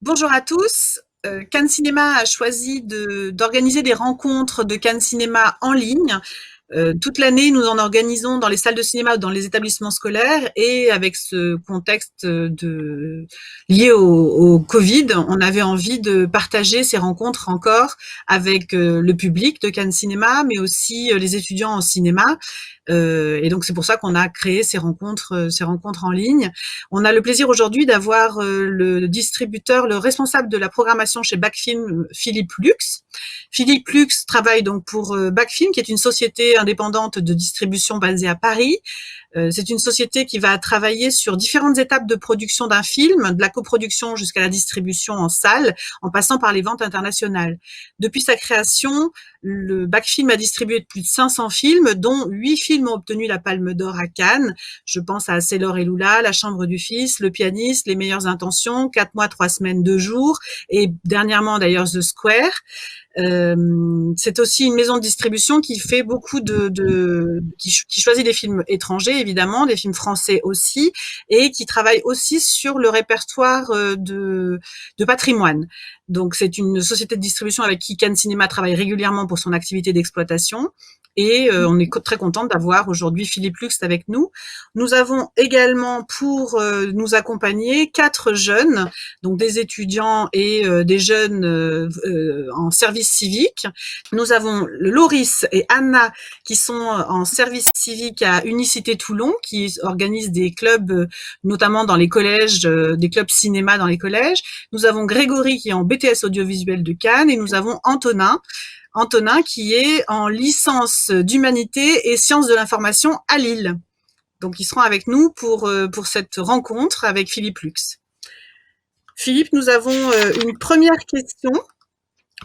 Bonjour à tous. Cannes Cinéma a choisi d'organiser des rencontres de Cannes Cinéma en ligne. Toute l'année, nous en organisons dans les salles de cinéma ou dans les établissements scolaires et avec ce contexte lié au Covid, on avait envie de partager ces rencontres encore avec le public de Cannes Cinéma, mais aussi les étudiants en cinéma. Et donc c'est pour ça qu'on a créé ces rencontres en ligne. On a le plaisir aujourd'hui d'avoir le distributeur, le responsable de la programmation chez Backfilm, Philippe Lux. Philippe Lux travaille donc pour Backfilm, qui est une société indépendante de distribution basée à Paris. C'est une société qui va travailler sur différentes étapes de production d'un film, de la coproduction jusqu'à la distribution en salle, en passant par les ventes internationales. Depuis sa création, le Backfilm a distribué plus de 500 films, dont 8 films ont obtenu la Palme d'Or à Cannes. Je pense à Sailor et Lula, La Chambre du Fils, Le Pianiste, Les Meilleures Intentions, 4 mois, 3 semaines, 2 jours, et dernièrement d'ailleurs The Square. C'est aussi une maison de distribution qui fait beaucoup qui choisit des films étrangers évidemment, des films français aussi, et qui travaille aussi sur le répertoire de patrimoine. Donc c'est une société de distribution avec qui Cannes Cinéma travaille régulièrement pour son activité d'exploitation. Et on est très contente d'avoir aujourd'hui Philippe Lux avec nous. Nous avons également pour nous accompagner 4 jeunes, donc des étudiants et des jeunes en service civique. Nous avons Loris et Anna qui sont en service civique à Unicité Toulon, qui organise des clubs, notamment dans les collèges, des clubs cinéma dans les collèges. Nous avons Grégory qui est en BTS audiovisuel de Cannes et nous avons Antonin qui est en licence d'humanité et sciences de l'information à Lille. Donc ils seront avec nous pour cette rencontre avec Philippe Lux. Philippe, nous avons une première question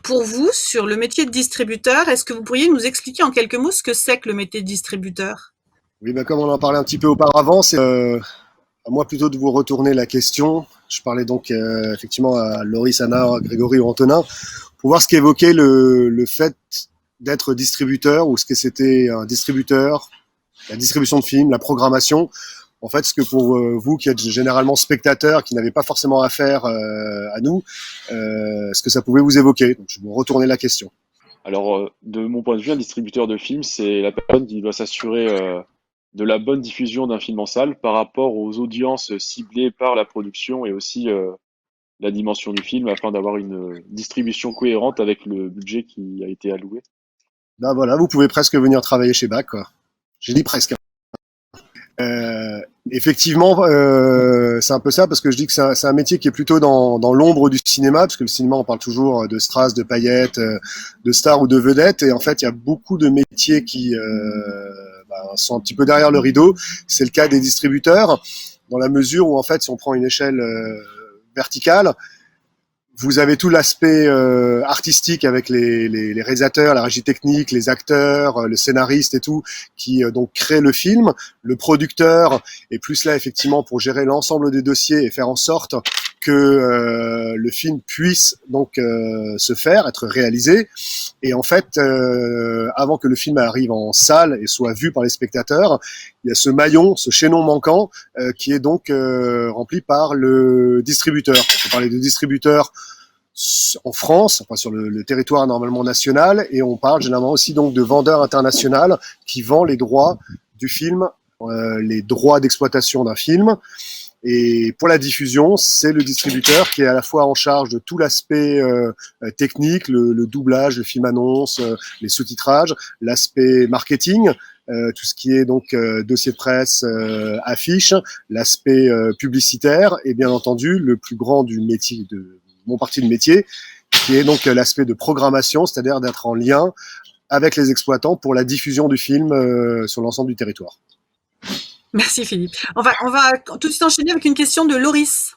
pour vous sur le métier de distributeur. Est-ce que vous pourriez nous expliquer en quelques mots ce que c'est que le métier de distributeur? Oui, bah, comme on en parlait un petit peu auparavant, c'est à moi plutôt de vous retourner la question. Je parlais donc effectivement à Loris, Anna, Grégory ou Antonin pour voir ce qu'évoquait le fait d'être distributeur ou ce que c'était un distributeur, la distribution de films, la programmation. En fait, ce que pour vous qui êtes généralement spectateurs, qui n'avez pas forcément affaire à nous, ce que ça pouvait vous évoquer. Donc, je vais vous retourner la question. Alors, de mon point de vue, un distributeur de films, c'est la personne qui doit s'assurer de la bonne diffusion d'un film en salle par rapport aux audiences ciblées par la production et aussi la dimension du film afin d'avoir une distribution cohérente avec le budget qui a été alloué. Ben voilà, vous pouvez presque venir travailler chez BAC, quoi. J'ai dit presque. Euh, Effectivement, c'est un peu ça parce que je dis que c'est un métier qui est plutôt dans l'ombre du cinéma, parce que le cinéma, on parle toujours de strass, de paillettes, de stars ou de vedettes, et en fait, il y a beaucoup de métiers qui sont un petit peu derrière le rideau. C'est le cas des distributeurs, dans la mesure où en fait, si on prend une échelle verticale, vous avez tout l'aspect artistique avec les réalisateurs, la régie technique, les acteurs, le scénariste et tout, qui donc crée le film. Le producteur est plus là effectivement pour gérer l'ensemble des dossiers et faire en sorte que le film puisse donc se faire, être réalisé. Et en fait, avant que le film arrive en salle et soit vu par les spectateurs, il y a ce maillon, ce chaînon manquant qui est donc rempli par le distributeur. On peut parler de distributeur en France, enfin sur le territoire normalement national, et on parle généralement aussi donc de vendeur international qui vend les droits du film, les droits d'exploitation d'un film. Et pour la diffusion, c'est le distributeur qui est à la fois en charge de tout l'aspect technique, le doublage, le film annonce, les sous-titrages, l'aspect marketing, tout ce qui est donc dossier de presse, affiche, l'aspect publicitaire, et bien entendu le plus grand du métier de mon parti de métier, qui est donc l'aspect de programmation, c'est-à-dire d'être en lien avec les exploitants pour la diffusion du film sur l'ensemble du territoire. Merci Philippe. On va tout de suite enchaîner avec une question de Loris.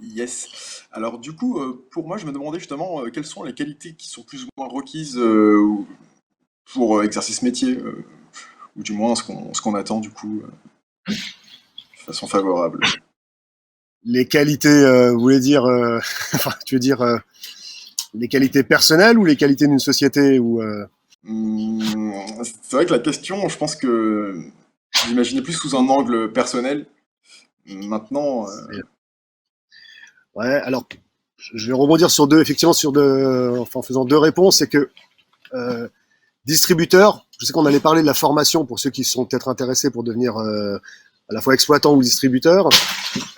Yes. Alors du coup, pour moi, je me demandais justement quelles sont les qualités qui sont plus ou moins requises pour exercer ce métier, ou du moins ce qu'on attend du coup de façon favorable. Les qualités, vous voulez dire, enfin, tu veux dire les qualités personnelles ou les qualités d'une société ou C'est vrai que la question, je pense que j'imaginais plus sous un angle personnel. Maintenant, Ouais, alors je vais rebondir sur deux, effectivement, en faisant deux réponses, c'est que distributeur, je sais qu'on allait parler de la formation pour ceux qui sont peut-être intéressés pour devenir à la fois exploitant ou distributeur.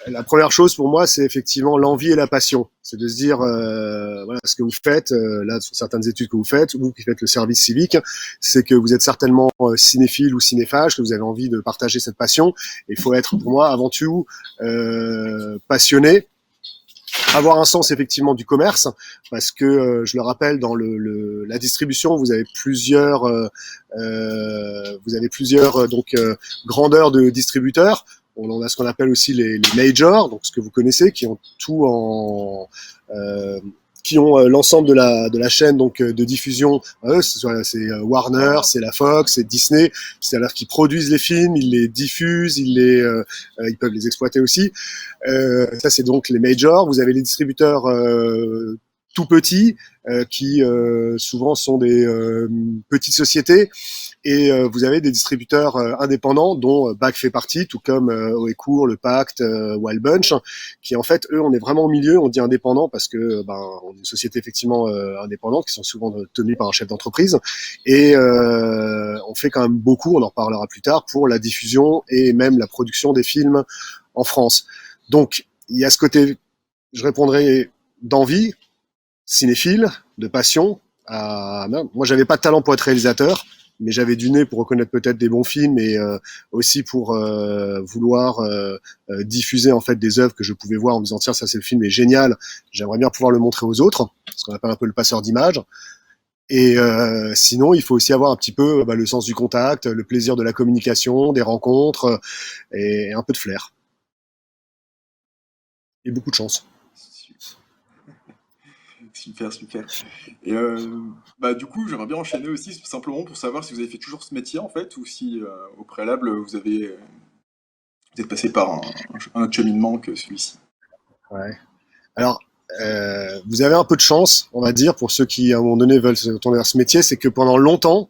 La première chose pour moi, c'est effectivement l'envie et la passion. C'est de se dire, voilà, ce que vous faites, là, sur certaines études que vous faites, vous qui faites le service civique, c'est que vous êtes certainement cinéphile ou cinéphage, que vous avez envie de partager cette passion. Il faut être, pour moi, avant tout, passionné, avoir un sens effectivement du commerce, parce que je le rappelle, dans la distribution, vous avez plusieurs grandeurs de distributeurs. On a ce qu'on appelle aussi les majors, donc ce que vous connaissez, qui ont tout qui ont l'ensemble de la chaîne donc de diffusion. C'est Warner, c'est la Fox, c'est Disney. C'est-à-dire qu'ils produisent les films, ils les diffusent, ils peuvent les exploiter aussi. Ça c'est donc les majors. Vous avez les distributeurs tout petits qui souvent sont des petites sociétés. Et vous avez des distributeurs indépendants dont BAC fait partie, tout comme Oecourt, Le Pacte, Wild Bunch, qui en fait, eux, on est vraiment au milieu, on dit indépendant parce que on est une société effectivement indépendante, qui sont souvent tenues par un chef d'entreprise, et on fait quand même beaucoup, on en reparlera plus tard, pour la diffusion et même la production des films en France. Donc, il y a ce côté, je répondrai, d'envie, cinéphile, de passion. Moi, j'avais pas de talent pour être réalisateur, mais j'avais du nez pour reconnaître peut-être des bons films et aussi pour vouloir diffuser en fait des œuvres que je pouvais voir en me disant tiens, ça c'est le film est génial, j'aimerais bien pouvoir le montrer aux autres, ce qu'on appelle un peu le passeur d'image. Et sinon, il faut aussi avoir un petit peu le sens du contact, le plaisir de la communication, des rencontres et un peu de flair. Et beaucoup de chance. Super, super. Et du coup, j'aimerais bien enchaîner aussi simplement pour savoir si vous avez fait toujours ce métier en fait, ou si au préalable vous êtes passé par un autre cheminement que celui-ci. Ouais. Alors, vous avez un peu de chance, on va dire, pour ceux qui à un moment donné veulent se tourner vers ce métier, c'est que pendant longtemps,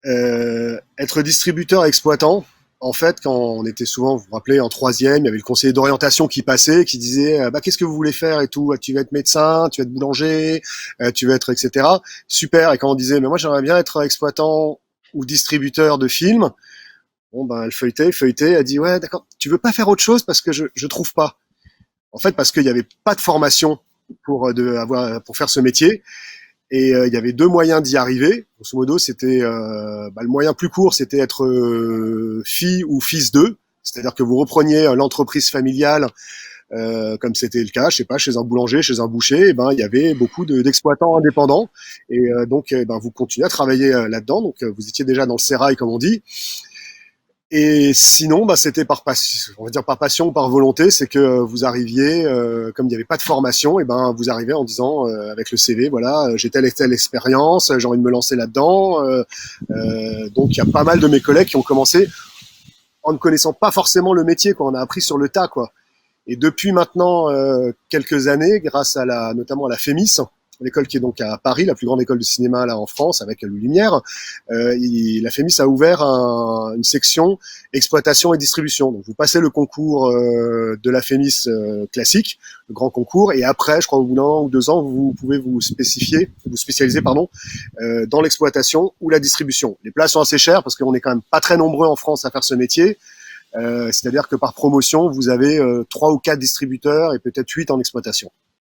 être distributeur exploitant, en fait, quand on était souvent, vous vous rappelez, en troisième, il y avait le conseiller d'orientation qui passait, qui disait, qu'est-ce que vous voulez faire et tout, tu vas être médecin, tu vas être boulanger, tu vas être, etc. Super. Et quand on disait, mais moi, j'aimerais bien être exploitant ou distributeur de films, bon, elle feuilletait, elle dit, ouais, d'accord, tu veux pas faire autre chose parce que je trouve pas. En fait, parce qu'il y avait pas de formation pour faire ce métier. Et il y avait deux moyens d'y arriver. Grosso modo, c'était le moyen plus court, c'était être fille ou fils d'eux, c'est-à-dire que vous repreniez l'entreprise familiale, comme c'était le cas, je sais pas, chez un boulanger, chez un boucher. Et il y avait beaucoup d'exploitants indépendants, et donc vous continuez à travailler là-dedans. Donc vous étiez déjà dans le sérail, comme on dit. Et sinon, c'était par passion, on va dire par passion ou par volonté, c'est que vous arriviez, comme il n'y avait pas de formation, et vous arrivez en disant avec le CV, voilà, j'ai telle et telle expérience, j'ai envie de me lancer là-dedans. Donc il y a pas mal de mes collègues qui ont commencé en ne connaissant pas forcément le métier, quoi. On a appris sur le tas, quoi. Et depuis maintenant quelques années, grâce à notamment à la FEMIS, l'école qui est donc à Paris, la plus grande école de cinéma là en France, avec Louis Lumière, la FEMIS a ouvert une section exploitation et distribution. Donc vous passez le concours de la FEMIS classique, le grand concours, et après, je crois au bout d'1 ou 2 ans, vous pouvez vous spécialiser, dans l'exploitation ou la distribution. Les places sont assez chères parce qu'on est quand même pas très nombreux en France à faire ce métier. C'est-à-dire que par promotion, vous avez 3 ou 4 distributeurs et peut-être 8 en exploitation.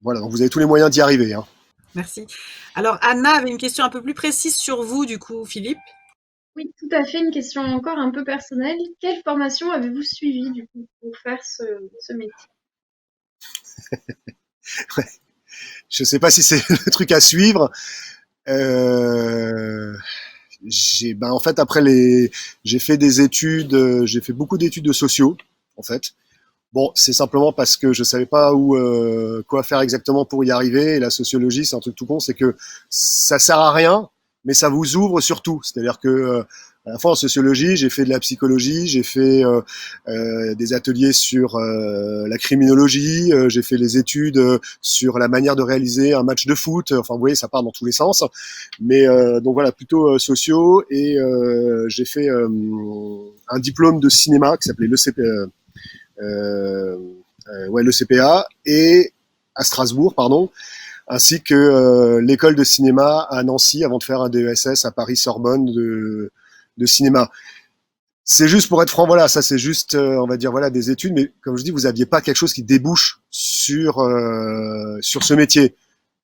Voilà, donc vous avez tous les moyens d'y arriver, hein. Merci. Alors, Anna avait une question un peu plus précise sur vous, du coup, Philippe. Oui, tout à fait. Une question encore un peu personnelle. Quelle formation avez-vous suivi, du coup, pour faire ce métier? Ouais. Je sais pas si c'est le truc à suivre. En fait, j'ai fait des études, j'ai fait beaucoup d'études de sociaux, en fait. Bon, c'est simplement parce que je savais pas quoi faire exactement pour y arriver. Et la sociologie, c'est un truc tout con, c'est que ça sert à rien, mais ça vous ouvre surtout. C'est-à-dire que à la fois en sociologie, j'ai fait de la psychologie, j'ai fait des ateliers sur la criminologie, j'ai fait les études sur la manière de réaliser un match de foot. Enfin, vous voyez, ça part dans tous les sens. Mais donc voilà, plutôt sociaux. Et j'ai fait un diplôme de cinéma qui s'appelait le CPA, et à Strasbourg, pardon, ainsi que l'école de cinéma à Nancy avant de faire un DESS à Paris-Sorbonne de cinéma. C'est juste pour être franc, voilà, ça c'est juste, on va dire, voilà, des études, mais comme je dis, vous aviez pas quelque chose qui débouche sur ce métier.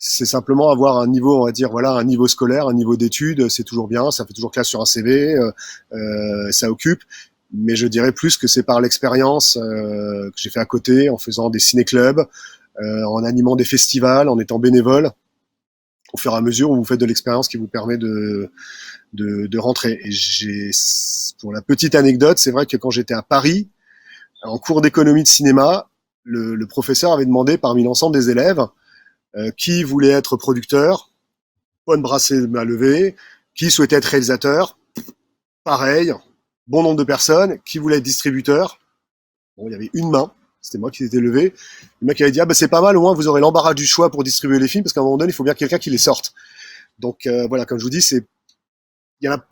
C'est simplement avoir un niveau, on va dire, voilà, un niveau scolaire, un niveau d'études, c'est toujours bien, ça fait toujours classe sur un CV, ça occupe. Mais je dirais plus que c'est par l'expérience que j'ai fait à côté, en faisant des ciné-clubs, en animant des festivals, en étant bénévole, au fur et à mesure où vous faites de l'expérience qui vous permet de rentrer. Et pour la petite anecdote, c'est vrai que quand j'étais à Paris, en cours d'économie de cinéma, le professeur avait demandé parmi l'ensemble des élèves qui voulait être producteur, bonne brassée à lever, qui souhaitait être réalisateur, pareil, bon nombre de personnes, qui voulait être distributeur. Bon, il y avait une main, c'était moi qui s'était levé. Le mec avait dit, ah bah c'est pas mal, au moins vous aurez l'embarras du choix pour distribuer les films, parce qu'à un moment donné, il faut bien quelqu'un qui les sorte. Donc voilà, comme je vous dis,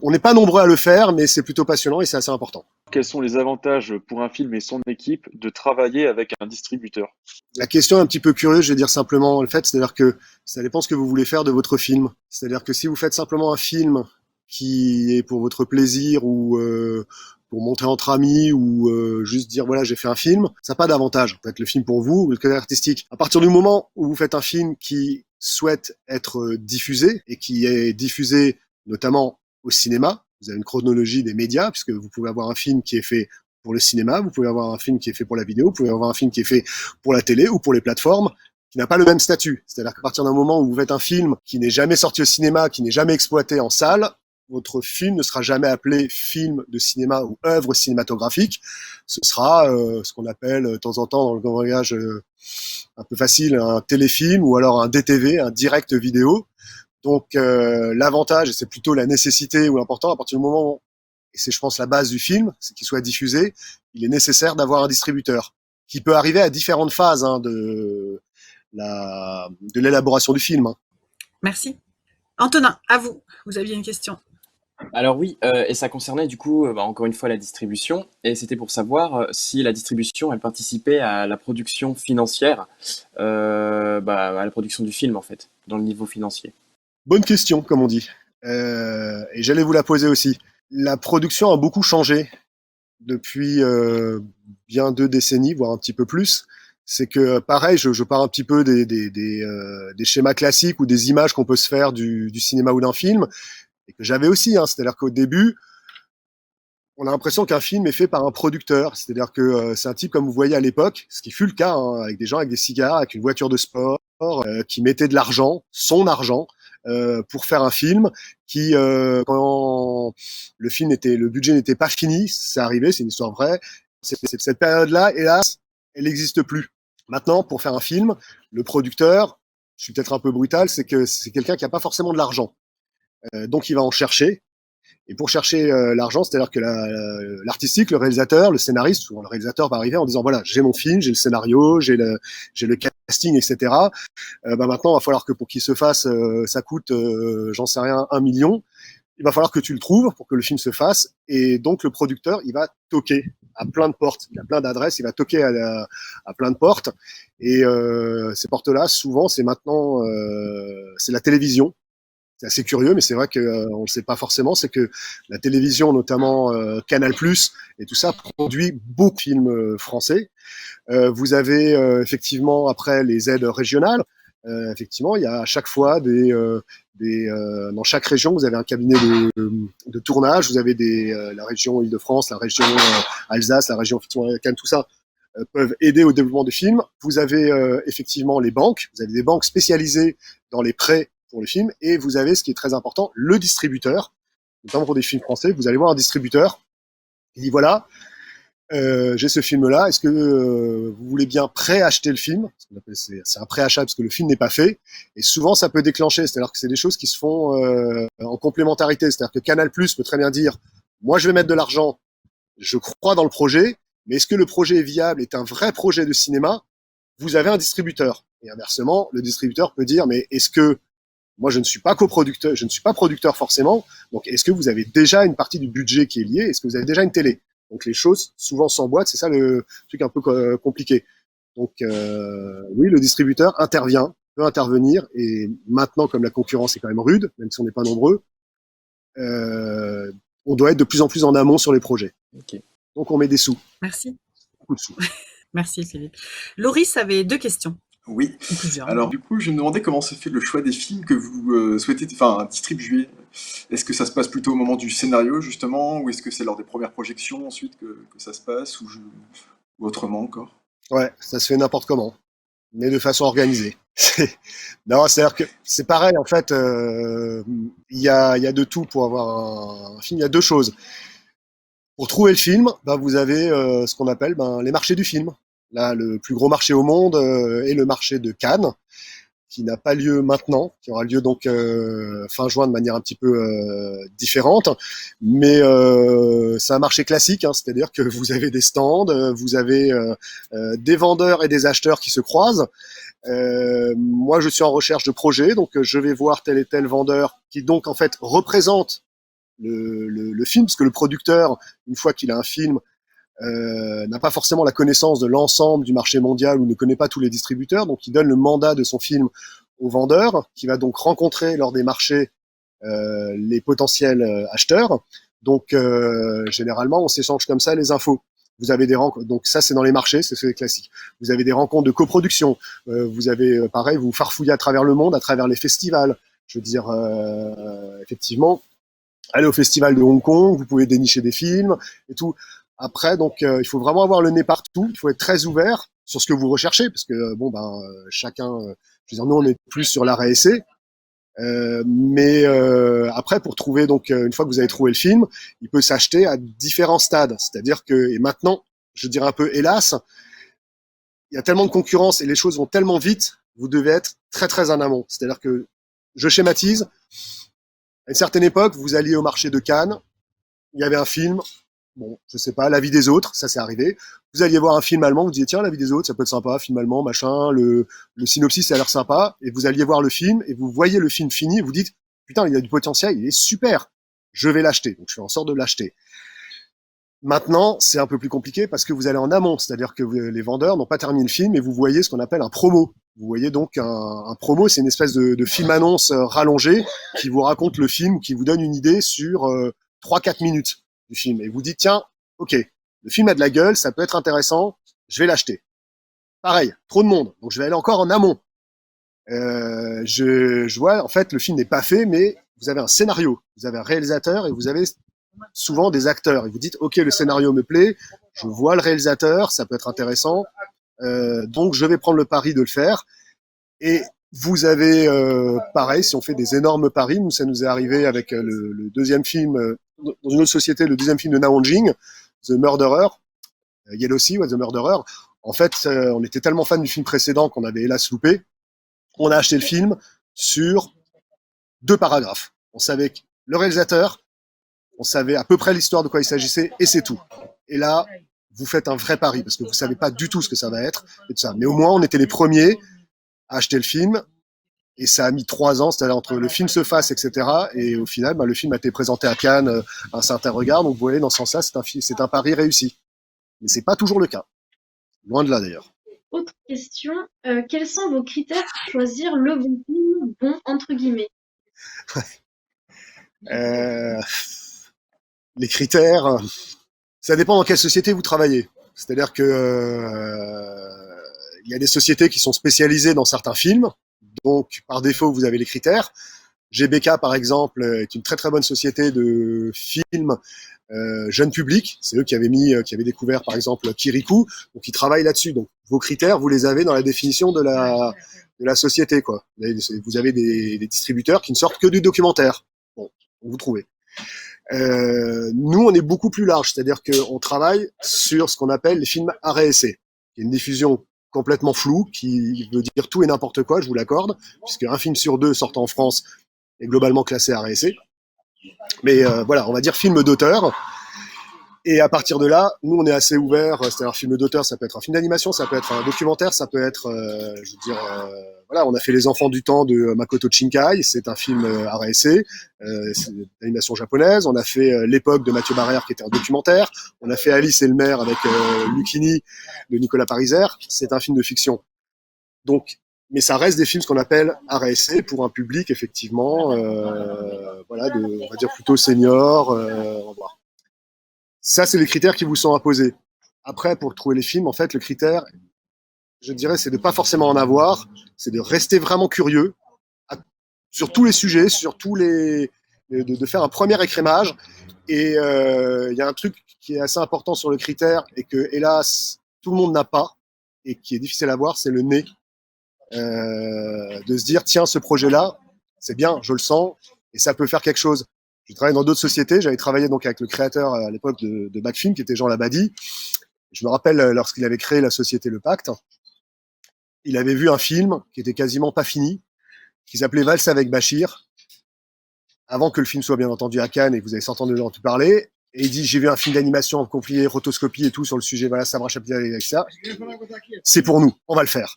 on n'est pas nombreux à le faire, mais c'est plutôt passionnant et c'est assez important. Quels sont les avantages pour un film et son équipe de travailler avec un distributeur? La question est un petit peu curieuse, je vais dire simplement le fait, c'est-à-dire que ça dépend ce que vous voulez faire de votre film. C'est-à-dire que si vous faites simplement un film qui est pour votre plaisir ou pour montrer entre amis ou juste dire voilà j'ai fait un film, ça n'a pas d'avantage. Peut-être le film pour vous ou le côté artistique. À partir du moment où vous faites un film qui souhaite être diffusé et qui est diffusé notamment au cinéma, vous avez une chronologie des médias puisque vous pouvez avoir un film qui est fait pour le cinéma, vous pouvez avoir un film qui est fait pour la vidéo, vous pouvez avoir un film qui est fait pour la télé ou pour les plateformes, qui n'a pas le même statut. C'est-à-dire qu'à partir d'un moment où vous faites un film qui n'est jamais sorti au cinéma, qui n'est jamais exploité en salle, votre film ne sera jamais appelé film de cinéma ou œuvre cinématographique. Ce sera ce qu'on appelle de temps en temps dans le langage un peu facile un téléfilm ou alors un DTV, un direct vidéo. Donc l'avantage, et c'est plutôt la nécessité ou l'important, à partir du moment, et c'est je pense la base du film, c'est qu'il soit diffusé, il est nécessaire d'avoir un distributeur qui peut arriver à différentes phases de l'élaboration du film. Merci. Antonin, à vous. Vous aviez une question. Alors oui, et ça concernait du coup, encore une fois la distribution et c'était pour savoir, si la distribution elle participait à la production financière, à la production du film en fait, dans le niveau financier. Bonne question, comme on dit. Et j'allais vous la poser aussi. La production a beaucoup changé depuis bien 2 décennies, voire un petit peu plus. C'est que pareil, je pars un petit peu des schémas classiques ou des images qu'on peut se faire du cinéma ou d'un film, et que j'avais aussi. C'est-à-dire qu'au début, on a l'impression qu'un film est fait par un producteur. C'est-à-dire que c'est un type comme vous voyez à l'époque, ce qui fut le cas, avec des gens avec des cigares, avec une voiture de sport, qui mettaient de l'argent, son argent, pour faire un film qui, quand le budget n'était pas fini, c'est arrivé, c'est une histoire vraie. Cette période-là, hélas, elle n'existe plus. Maintenant, pour faire un film, le producteur, je suis peut-être un peu brutal, c'est que c'est quelqu'un qui n'a pas forcément de l'argent. Donc il va en chercher. Et pour chercher l'argent, c'est-à-dire que l'artistique, le réalisateur, le scénariste, souvent le réalisateur va arriver en disant voilà, j'ai mon film, j'ai le scénario, j'ai le casting, etc. Maintenant, il va falloir que pour qu'il se fasse, ça coûte, j'en sais rien, 1 million. Il va falloir que tu le trouves pour que le film se fasse. Et donc le producteur, il va toquer à plein de portes. Il a plein d'adresses, il va toquer à plein de portes. Et ces portes-là, souvent, c'est maintenant, c'est la télévision. C'est assez curieux, mais c'est vrai qu'on ne le sait pas forcément, c'est que la télévision, notamment Canal+, et tout ça, produit beaucoup de films français. Vous avez effectivement, après, les aides régionales. Effectivement, il y a à chaque fois dans chaque région, vous avez un cabinet de tournage, vous avez la région Île-de-France, la région Alsace, la région Cannes, tout ça peuvent aider au développement de films. Vous avez effectivement les banques, vous avez des banques spécialisées dans les prêts pour les films, et vous avez, ce qui est très important, le distributeur, notamment pour des films français, vous allez voir un distributeur, il dit voilà, j'ai ce film-là, est-ce que vous voulez bien préacheter le film? C'est un préachat parce que le film n'est pas fait, et souvent ça peut déclencher, c'est-à-dire que c'est des choses qui se font en complémentarité, c'est-à-dire que Canal+ peut très bien dire, moi je vais mettre de l'argent, je crois dans le projet, mais est-ce que le projet est viable, est un vrai projet de cinéma? Vous avez un distributeur. Et inversement, le distributeur peut dire, mais est-ce que moi, je ne suis pas coproducteur, je ne suis pas producteur forcément. Donc, est-ce que vous avez déjà une partie du budget qui est liée? Est-ce que vous avez déjà une télé? Donc, les choses souvent s'emboîtent. C'est ça le truc un peu compliqué. Donc oui, le distributeur peut intervenir, et maintenant, comme la concurrence est quand même rude, même si on n'est pas nombreux, on doit être de plus en plus en amont sur les projets. Ok. Donc on met des sous, Merci. beaucoup de sous. Merci Philippe. Loris avait 2 questions. Oui. Ou plusieurs. Alors du coup, je me demandais comment se fait le choix des films que vous souhaitez distribuer. Est-ce que ça se passe plutôt au moment du scénario, justement, ou est-ce que c'est lors des premières projections ensuite que ça se passe, ou autrement encore? Ouais, ça se fait n'importe comment, mais de façon organisée. Non, c'est-à-dire que c'est pareil, en fait, il y a de tout pour avoir un film. Il y a 2 choses. Pour trouver le film, vous avez ce qu'on appelle les marchés du film. Là, le plus gros marché au monde est le marché de Cannes, qui n'a pas lieu maintenant, qui aura lieu donc fin juin de manière un petit peu différente. Mais c'est un marché classique, hein, c'est-à-dire que vous avez des stands, vous avez des vendeurs et des acheteurs qui se croisent. Moi, je suis en recherche de projets, donc je vais voir tel et tel vendeur qui donc en fait représente le film, parce que le producteur, une fois qu'il a un film, n'a pas forcément la connaissance de l'ensemble du marché mondial ou ne connaît pas tous les distributeurs, donc il donne le mandat de son film au vendeur, qui va donc rencontrer lors des marchés les potentiels acheteurs. Donc généralement, on s'échange comme ça les infos. Vous avez des rencontres, donc ça c'est dans les marchés, c'est classique. Vous avez des rencontres de coproduction. Vous avez pareil, vous farfouillez à travers le monde, à travers les festivals. Je veux dire, effectivement, allez au festival de Hong Kong, vous pouvez dénicher des films et tout. Après, donc, il faut vraiment avoir le nez partout. Il faut être très ouvert sur ce que vous recherchez, parce que chacun. Je veux dire, nous, on est plus sur l'arrêt essai. Mais après, pour trouver, donc, une fois que vous avez trouvé le film, il peut s'acheter à différents stades. C'est-à-dire que, et maintenant, je dirais un peu, hélas, il y a tellement de concurrence et les choses vont tellement vite, vous devez être très très en amont. C'est-à-dire que, je schématise. À une certaine époque, vous alliez au marché de Cannes, il y avait un film. Bon, je sais pas, La vie des autres, ça c'est arrivé. Vous alliez voir un film allemand, vous disiez tiens, La vie des autres, ça peut être sympa, film allemand, machin, le synopsis ça a l'air sympa, et vous alliez voir le film, et vous voyez le film fini, et vous dites putain, il a du potentiel, il est super, je vais l'acheter. Donc je fais en sorte de l'acheter. Maintenant, c'est un peu plus compliqué parce que vous allez en amont, c'est-à-dire que les vendeurs n'ont pas terminé le film et vous voyez ce qu'on appelle un promo. Vous voyez donc un promo, c'est une espèce de film-annonce rallongé qui vous raconte le film, qui vous donne une idée sur 3-4 minutes du film. Et vous dites, tiens, ok, le film a de la gueule, ça peut être intéressant, je vais l'acheter. Pareil, trop de monde, donc je vais aller encore en amont. Je vois, en fait, le film n'est pas fait, mais vous avez un scénario, vous avez un réalisateur et vous avez souvent des acteurs. Et vous dites, ok, le scénario me plaît, je vois le réalisateur, ça peut être intéressant, donc je vais prendre le pari de le faire. Et vous avez, pareil, si on fait des énormes paris, nous, ça nous est arrivé avec le deuxième film, dans une autre société, le deuxième film de Na Jing, The Murderer, Yellow Sea, The Murderer. En fait, on était tellement fan du film précédent qu'on avait hélas loupé. On a acheté le film sur 2 paragraphes. On savait le réalisateur, on savait à peu près l'histoire de quoi il s'agissait, et c'est tout. Et là, vous faites un vrai pari, parce que vous savez pas du tout ce que ça va être, et tout ça. Mais au moins, on était les premiers à acheter le film, et ça a mis 3 ans, c'est-à-dire entre le film se fasse, etc. Et au final, le film a été présenté à Cannes, un certain regard. Donc vous voyez, dans ce sens-là, c'est un pari réussi. Mais c'est pas toujours le cas. Loin de là, d'ailleurs. Autre question, quels sont vos critères pour choisir le bon film, bon entre guillemets? Les critères, ça dépend dans quelle société vous travaillez. C'est-à-dire que il y a des sociétés qui sont spécialisées dans certains films, donc par défaut vous avez les critères. GBK par exemple est une très très bonne société de films jeune public. C'est eux qui avaient découvert par exemple Kirikou, donc ils travaillent là-dessus. Donc vos critères vous les avez dans la définition de la société quoi. Vous avez des distributeurs qui ne sortent que du documentaire. Bon, vous trouvez. Nous, on est beaucoup plus large, c'est-à-dire qu'on travaille sur ce qu'on appelle les films arrêt-essai. Il y a une diffusion complètement floue qui veut dire tout et n'importe quoi, je vous l'accorde, puisque un film sur 2 sortant en France est globalement classé arrêt-essai. Mais voilà, on va dire film d'auteur. Et à partir de là, nous, on est assez ouverts. C'est-à-dire, un film d'auteur, ça peut être un film d'animation, ça peut être un documentaire, ça peut être, je veux dire, voilà, on a fait Les Enfants du Temps de Makoto Shinkai, c'est un film RSC, c'est une animation japonaise. On a fait L'époque de Mathieu Barrère, qui était un documentaire. On a fait Alice et le maire avec Lucchini de Nicolas Pariser, c'est un film de fiction. Donc, mais ça reste des films ce qu'on appelle RSC pour un public effectivement, voilà, on va dire plutôt senior. Ça, c'est les critères qui vous sont imposés. Après, pour trouver les films, en fait, le critère, je dirais, c'est de pas forcément en avoir, c'est de rester vraiment curieux sur tous les sujets, sur tous les, de faire un premier écrémage. Et il y a un truc qui est assez important sur le critère et que, hélas, tout le monde n'a pas et qui est difficile à voir, c'est le nez. De se dire, tiens, ce projet-là, c'est bien, je le sens, et ça peut faire quelque chose. Je travaillais dans d'autres sociétés, j'avais travaillé donc avec le créateur à l'époque de Backfilm, qui était Jean Labadie. Je me rappelle, lorsqu'il avait créé la société Le Pacte, il avait vu un film qui était quasiment pas fini, qui s'appelait Valse avec Bachir, avant que le film soit bien entendu à Cannes et que vous avez certainement entendu parler. Et il dit, j'ai vu un film d'animation en complié, rotoscopie et tout sur le sujet, voilà, Sabra Chapital et ça. C'est pour nous, on va le faire.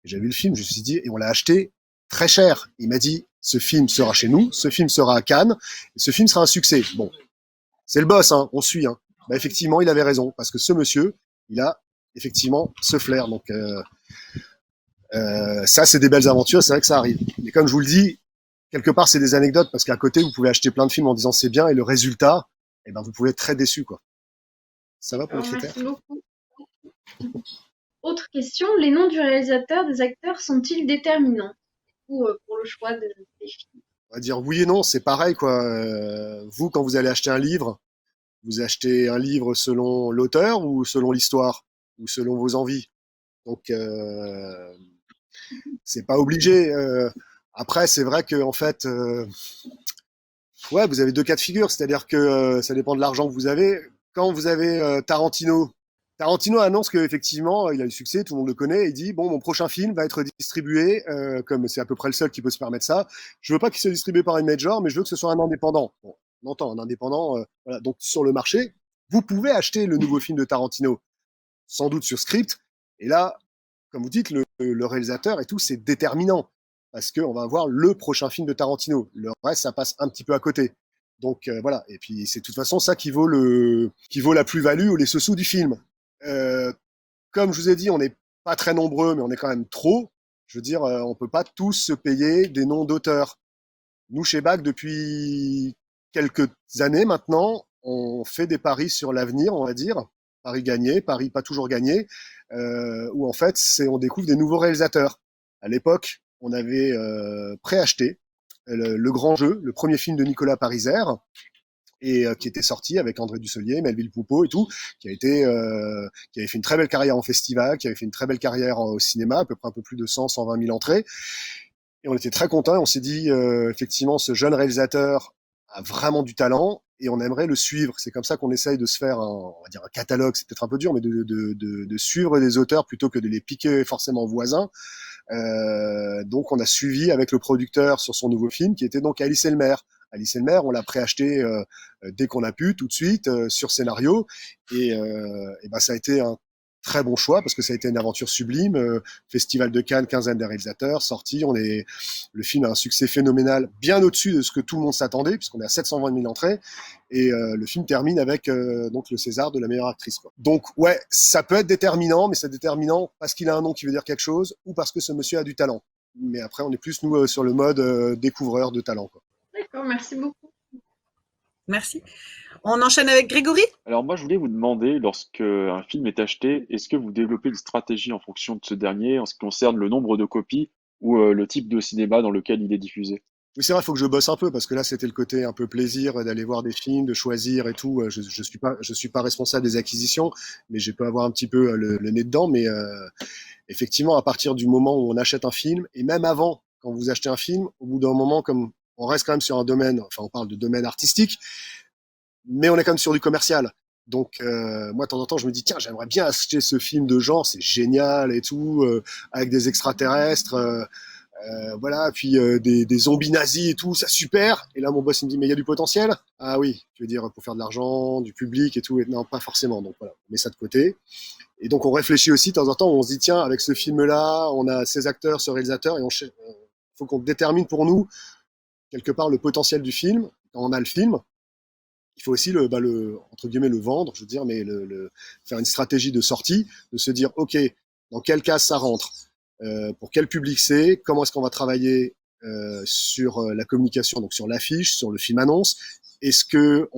J'ai vu le film, je me suis dit, et on l'a acheté très cher. Il m'a dit, ce film sera chez nous, ce film sera à Cannes, et ce film sera un succès. Bon, c'est le boss, hein, on suit. Hein. Bah, effectivement, il avait raison, parce que ce monsieur, il a effectivement ce flair. Donc, ça, c'est des belles aventures, c'est vrai que ça arrive. Mais comme je vous le dis, quelque part, c'est des anecdotes, parce qu'à côté, vous pouvez acheter plein de films en disant c'est bien, et le résultat, eh ben, vous pouvez être très déçu, quoi. Ça va pour les critères ? Merci beaucoup. Autre question, les noms du réalisateur, des acteurs sont-ils déterminants pour le choix des films? On va dire oui et non, c'est pareil, quoi. Vous, quand vous allez acheter un livre, vous achetez un livre selon l'auteur ou selon l'histoire ou selon vos envies. Donc, c'est pas obligé. Après, c'est vrai que en fait, ouais, vous avez deux cas de figure, c'est-à-dire que ça dépend de l'argent que vous avez. Quand vous avez Tarantino annonce qu'effectivement, il a eu succès, tout le monde le connaît, et il dit, bon, mon prochain film va être distribué, comme c'est à peu près le seul qui peut se permettre ça, je veux pas qu'il soit distribué par une major, mais je veux que ce soit un indépendant. Bon, on entend, un indépendant, voilà. Donc sur le marché, vous pouvez acheter le nouveau film de Tarantino, sans doute sur script, et là, comme vous dites, le réalisateur et tout, c'est déterminant, parce qu'on va avoir le prochain film de Tarantino. Le reste, ça passe un petit peu à côté. Donc voilà, et puis c'est de toute façon ça qui vaut la plus-value ou les sous du film. Euh, Comme je vous ai dit, on n'est pas très nombreux, mais on est quand même trop. Je veux dire, on peut pas tous se payer des noms d'auteurs. Nous, chez BAC, depuis quelques années maintenant, on fait des paris sur l'avenir, on va dire. Paris gagné, paris pas toujours gagné, où en fait, on découvre des nouveaux réalisateurs. À l'époque, on avait préacheté le Grand Jeu, le premier film de Nicolas Pariser, et qui était sorti avec André Dussolier, Melville Poupeau et tout, qui avait fait une très belle carrière en festival, qui avait fait une très belle carrière au cinéma, à peu près un peu plus de 120 000 entrées. Et on était très contents et on s'est dit, effectivement, ce jeune réalisateur a vraiment du talent et on aimerait le suivre. C'est comme ça qu'on essaye de se faire on va dire un catalogue, c'est peut-être un peu dur, mais de suivre des auteurs plutôt que de les piquer forcément voisins. Donc on a suivi avec le producteur sur son nouveau film qui était donc Alice et le maire. Alice et le maire, on l'a préacheté dès qu'on a pu, tout de suite, sur scénario. Et ben, ça a été un très bon choix parce que ça a été une aventure sublime. Festival de Cannes, quinzaine des réalisateurs, sorti. Le film a un succès phénoménal, bien au-dessus de ce que tout le monde s'attendait, puisqu'on est à 720 000 entrées. Et le film termine avec donc le César de la meilleure actrice, quoi. Donc ouais, ça peut être déterminant, mais c'est déterminant parce qu'il a un nom qui veut dire quelque chose ou parce que ce monsieur a du talent. Mais après, on est plus, nous, sur le mode découvreur de talent, quoi. D'accord, merci beaucoup. Merci. On enchaîne avec Grégory. Alors moi, je voulais vous demander, lorsque un film est acheté, est-ce que vous développez une stratégie en fonction de ce dernier, en ce qui concerne le nombre de copies ou le type de cinéma dans lequel il est diffusé? Oui, c'est vrai, il faut que je bosse un peu parce que là, c'était le côté un peu plaisir d'aller voir des films, de choisir et tout. Je suis pas responsable des acquisitions, mais je peux avoir un petit peu le nez dedans. Mais effectivement, à partir du moment où on achète un film, et même avant, quand vous achetez un film, au bout d'un moment, comme on reste quand même sur un domaine, enfin, on parle de domaine artistique, mais on est quand même sur du commercial. Donc, moi, de temps en temps, je me dis, tiens, j'aimerais bien acheter ce film de genre, c'est génial et tout, avec des extraterrestres. Voilà, puis des zombies nazis et tout, ça super. Et là, mon boss il me dit, mais il y a du potentiel. Ah oui, tu veux dire pour faire de l'argent, du public et tout. Et non, pas forcément. Donc voilà, on met ça de côté. Et donc on réfléchit aussi de temps en temps. On se dit, tiens, avec ce film-là, on a ces acteurs, ce réalisateur, et faut qu'on détermine pour nous quelque part le potentiel du film. Quand on a le film, il faut aussi entre guillemets le vendre, je veux dire, mais faire une stratégie de sortie, de se dire, ok, dans quel cas ça rentre, pour quel public c'est, comment est-ce qu'on va travailler sur la communication, donc sur l'affiche, sur le film annonce. Est-ce que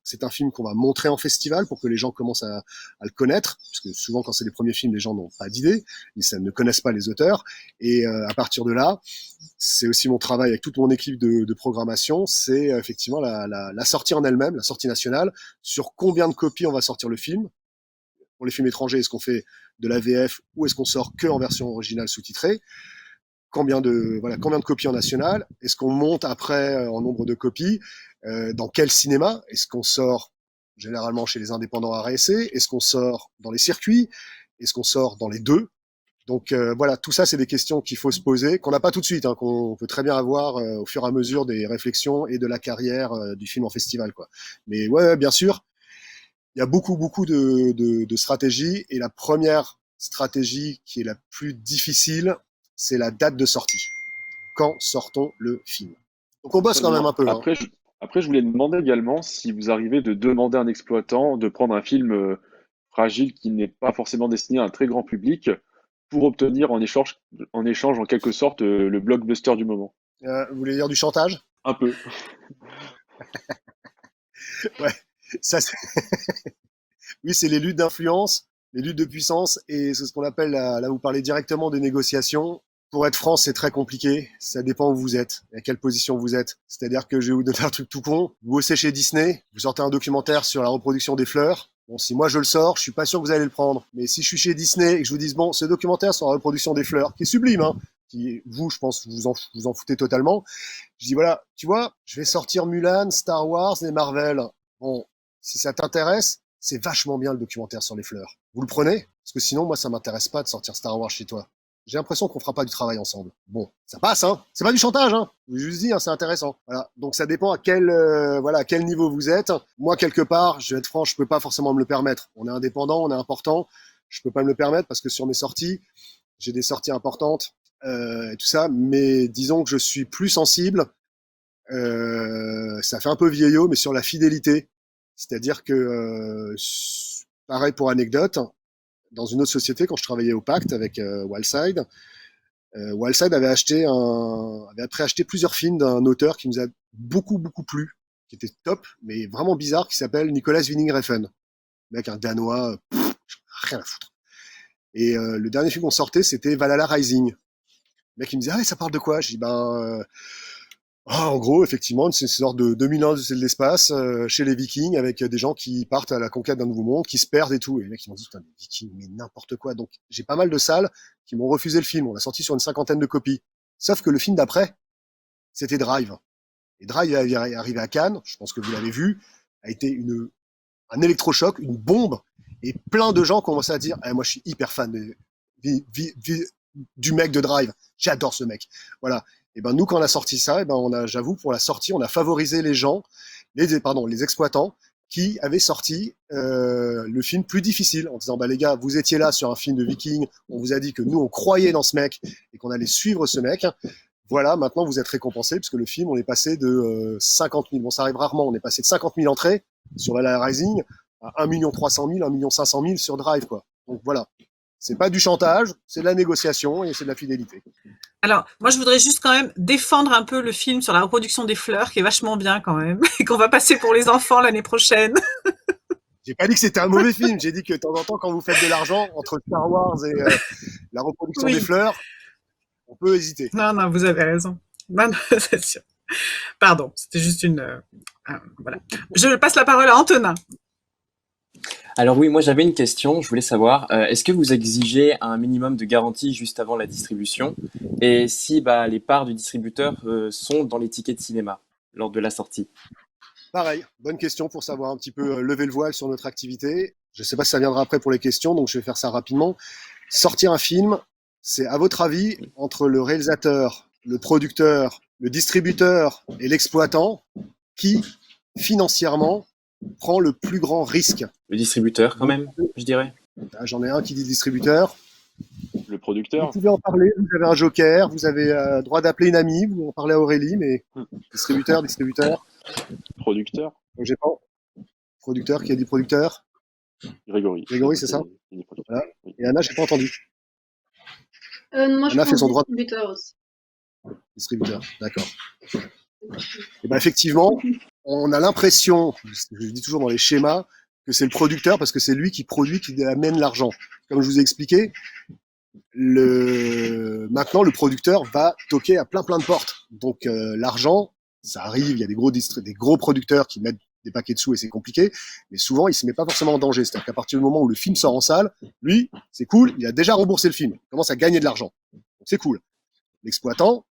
c'est un film qu'on va montrer en festival pour que les gens commencent à le connaître, parce que souvent quand c'est les premiers films, les gens n'ont pas d'idée, ils ne connaissent pas les auteurs, et à partir de là, c'est aussi mon travail avec toute mon équipe de programmation, c'est effectivement la sortie en elle-même, la sortie nationale, sur combien de copies on va sortir le film. Pour les films étrangers, est-ce qu'on fait de la VF ou est-ce qu'on sort que en version originale sous-titrée? Combien de copies en national? Est-ce qu'on monte après en nombre de copies? Dans quel cinéma? Est-ce qu'on sort généralement chez les indépendants RSC? Est-ce qu'on sort dans les circuits? Est-ce qu'on sort dans les deux? Donc voilà, tout ça, c'est des questions qu'il faut se poser, qu'on n'a pas tout de suite, qu'on peut très bien avoir au fur et à mesure des réflexions et de la carrière du film en festival, quoi. Mais ouais, bien sûr, il y a beaucoup de stratégies, et la première stratégie qui est la plus difficile, c'est la date de sortie. Quand sort-on le film? Donc on bosse Très quand même bien. un peu. Après, je voulais demander également si vous arrivez de demander à un exploitant de prendre un film fragile qui n'est pas forcément destiné à un très grand public pour obtenir en échange en quelque sorte le blockbuster du moment. Vous voulez dire du chantage? Un peu. Ouais, ça c'est oui, c'est les luttes d'influence, les luttes de puissance, et c'est ce qu'on appelle, là vous parlez directement des négociations. Pour être franc, c'est très compliqué. Ça dépend où vous êtes, à quelle position vous êtes. C'est-à-dire que je vais vous donner un truc tout con. Vous bossez chez Disney, vous sortez un documentaire sur la reproduction des fleurs. Bon, si moi je le sors, je suis pas sûr que vous allez le prendre. Mais si je suis chez Disney et que je vous dis, bon, ce documentaire sur la reproduction des fleurs, qui est sublime, qui, vous, je pense, vous en foutez totalement. Je dis, voilà, tu vois, je vais sortir Mulan, Star Wars et Marvel. Bon, si ça t'intéresse, c'est vachement bien le documentaire sur les fleurs. Vous le prenez? Parce que sinon, moi, ça m'intéresse pas de sortir Star Wars chez toi. J'ai l'impression qu'on fera pas du travail ensemble. Bon, ça passe, C'est pas du chantage, Je vous juste dis, c'est intéressant. Voilà. Donc ça dépend à quel niveau vous êtes. Moi, quelque part, je vais être franc, je peux pas forcément me le permettre. On est indépendant, on est important. Je peux pas me le permettre parce que sur mes sorties, j'ai des sorties importantes et tout ça. Mais disons que je suis plus sensible. Ça fait un peu vieillot, mais sur la fidélité. C'est-à-dire que, pareil pour anecdote, dans une autre société, quand je travaillais au Pacte avec Wildside, Wildside avait préacheté plusieurs films d'un auteur qui nous a beaucoup plu, qui était top, mais vraiment bizarre, qui s'appelle Nicolas Winding Refn. Mec, un Danois, rien à foutre. Et le dernier film qu'on sortait, c'était Valhalla Rising. Le mec, il me disait, ah, ça parle de quoi? Je dis, en gros, effectivement, c'est une sorte de 2001 de l'espace chez les Vikings, avec des gens qui partent à la conquête d'un nouveau monde, qui se perdent et tout. Et les mecs, ils m'ont dit, putain, les Vikings, mais n'importe quoi. Donc, j'ai pas mal de salles qui m'ont refusé le film. On l'a sorti sur une 50aine de copies. Sauf que le film d'après, c'était Drive. Et Drive est arrivé à Cannes, je pense que vous l'avez vu, a été un électrochoc, une bombe. Et plein de gens commençaient à dire, moi, je suis hyper fan du mec de Drive. J'adore ce mec. Voilà. Et ben nous, quand on a sorti ça, j'avoue, pour la sortie, on a favorisé les gens, les exploitants qui avaient sorti le film plus difficile, en disant, les gars, vous étiez là sur un film de Viking, on vous a dit que nous, on croyait dans ce mec et qu'on allait suivre ce mec. Voilà, maintenant vous êtes récompensés, puisque le film, on est passé de 50 000, bon, ça arrive rarement, on est passé de 50 000 entrées sur Valhalla Rising à 1 300 000, 1 500 000 sur Drive, quoi. Donc voilà. C'est pas du chantage, c'est de la négociation et c'est de la fidélité. Alors, moi, je voudrais juste quand même défendre un peu le film sur la reproduction des fleurs, qui est vachement bien quand même, et qu'on va passer pour les enfants l'année prochaine. J'ai pas dit que c'était un mauvais film, j'ai dit que de temps en temps, quand vous faites de l'argent, entre Star Wars et la reproduction des fleurs, on peut hésiter. Non, vous avez raison. Non, c'est sûr. Pardon, c'était juste voilà. Je passe la parole à Antonin. Alors oui, moi j'avais une question, je voulais savoir, est-ce que vous exigez un minimum de garantie juste avant la distribution? Et si les parts du distributeur sont dans les tickets de cinéma lors de la sortie? Pareil, bonne question pour savoir un petit peu lever le voile sur notre activité. Je sais pas si ça viendra après pour les questions, donc je vais faire ça rapidement. Sortir un film, C'est à votre avis, entre le réalisateur, le producteur, le distributeur et l'exploitant, qui financièrement prend le plus grand risque? Le distributeur, quand même, je dirais. J'en ai un qui dit distributeur. Le Vous producteur, pouvez en parler, vous avez un joker, vous avez droit d'appeler une amie, vous en parlez à Aurélie, mais distributeur. producteur, Donc, j'ai pas. Producteur, qui a dit producteur? Grégory. Grégory, c'est ça? Il est producteur. Voilà. Oui. Et Anna, j'ai pas entendu. Moi, je Anna fait pense son droit. distributeur aussi. Distributeur, d'accord. Et ben effectivement, on a l'impression, je le dis toujours dans les schémas, que c'est le producteur parce que c'est lui qui produit, qui amène l'argent. Comme je vous ai expliqué, maintenant le producteur va toquer à plein de portes. Donc l'argent, ça arrive, il y a des gros producteurs qui mettent des paquets de sous et c'est compliqué, mais souvent il se met pas forcément en danger. C'est-à-dire qu'à partir du moment où le film sort en salle, lui, c'est cool, il a déjà remboursé le film, il commence à gagner de l'argent. Donc c'est cool. L'exploitant,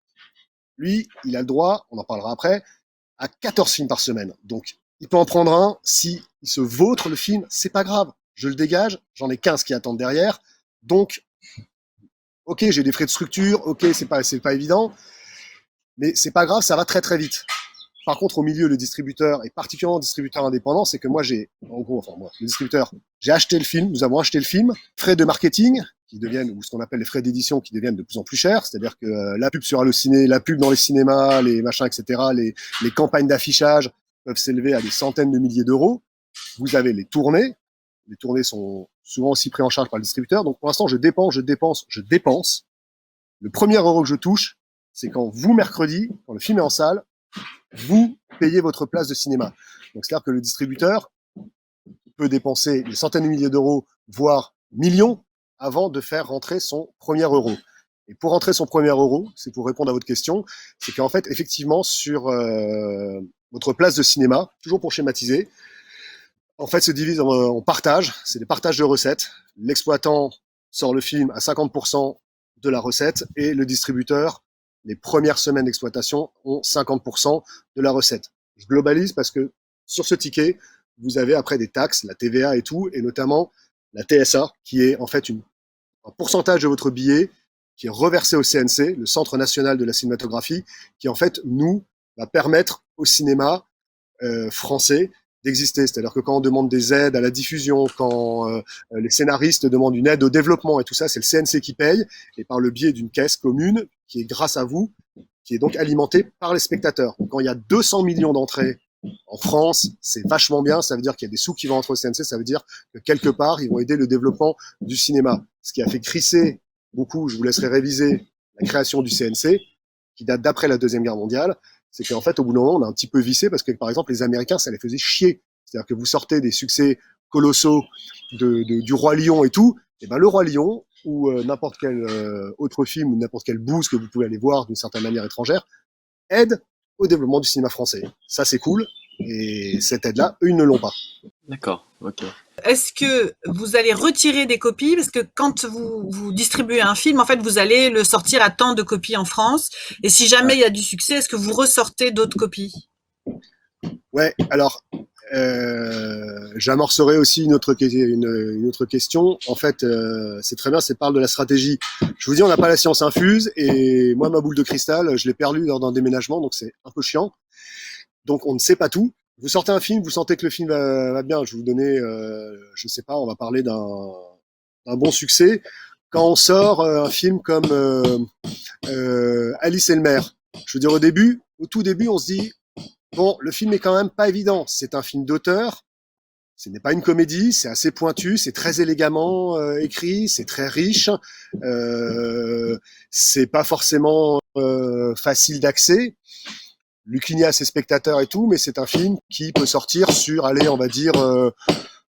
lui, il a le droit, on en parlera après, à 14 films par semaine. Donc, il peut en prendre un. Si il se vautre le film, c'est pas grave. Je le dégage. J'en ai 15 qui attendent derrière. Donc, ok, j'ai des frais de structure. Ok, c'est pas évident. Mais c'est pas grave, ça va très vite. Par contre, au milieu, le distributeur, et particulièrement le distributeur indépendant, c'est que moi, le distributeur, j'ai acheté le film, nous avons acheté le film, frais de marketing, qui deviennent, ou ce qu'on appelle les frais d'édition, qui deviennent de plus en plus chers, c'est-à-dire que la pub sur Allociné, la pub dans les cinémas, les machins, etc., les campagnes d'affichage peuvent s'élever à des centaines de milliers d'euros. Vous avez les tournées sont souvent aussi pris en charge par le distributeur, donc pour l'instant, je dépense. Le premier euro que je touche, c'est quand vous, mercredi, quand le film est en salle, vous payez votre place de cinéma. Donc c'est-à-dire que le distributeur peut dépenser des centaines de milliers d'euros, voire millions, avant de faire rentrer son premier euro. Et pour rentrer son premier euro, c'est pour répondre à votre question, c'est qu'en fait, effectivement, sur votre place de cinéma, toujours pour schématiser, en fait, se divise en partage, c'est des partages de recettes. L'exploitant sort le film à 50% de la recette et le distributeur, les premières semaines d'exploitation, ont 50% de la recette. Je globalise parce que sur ce ticket, vous avez après des taxes, la TVA et tout, et notamment la TSA, qui est en fait un pourcentage de votre billet qui est reversé au CNC, le Centre national de la cinématographie, qui en fait nous va permettre au cinéma français d'exister. C'est-à-dire que quand on demande des aides à la diffusion, quand les scénaristes demandent une aide au développement et tout ça, c'est le CNC qui paye, et par le biais d'une caisse commune qui est grâce à vous, qui est donc alimentée par les spectateurs. Donc, quand il y a 200 millions d'entrées en France, c'est vachement bien, ça veut dire qu'il y a des sous qui vont entre au CNC, ça veut dire que quelque part, ils vont aider le développement du cinéma. Ce qui a fait crisser beaucoup, je vous laisserai réviser la création du CNC, qui date d'après la Deuxième Guerre mondiale, c'est qu'en fait, au bout d'un moment, on a un petit peu vissé parce que, par exemple, les Américains, ça les faisait chier. C'est-à-dire que vous sortez des succès colossaux du Roi Lion et tout, et ben le Roi Lion ou n'importe quel autre film ou n'importe quel boost que vous pouvez aller voir d'une certaine manière étrangère aide au développement du cinéma français. Ça, c'est cool. Et cette aide-là, eux, ils ne l'ont pas. D'accord, ok. Est-ce que vous allez retirer des copies? Parce que quand vous distribuez un film, en fait, vous allez le sortir à tant de copies en France. Et si jamais il y a du succès, est-ce que vous ressortez d'autres copies? Ouais, alors, j'amorcerai aussi une autre question. En fait, c'est très bien, c'est parle de la stratégie. Je vous dis, on n'a pas la science infuse. Et moi, ma boule de cristal, je l'ai perdue lors d'un déménagement, donc c'est un peu chiant. Donc, on ne sait pas tout. Vous sortez un film, vous sentez que le film va bien. Je vais vous donner, je sais pas, on va parler d'un bon succès. Quand on sort un film comme Alice et le maire, je veux dire au tout début, on se dit bon, le film est quand même pas évident. C'est un film d'auteur. Ce n'est pas une comédie. C'est assez pointu. C'est très élégamment écrit. C'est très riche. C'est pas forcément facile d'accès. Lucchini a ses spectateurs et tout, mais c'est un film qui peut sortir sur, allez, on va dire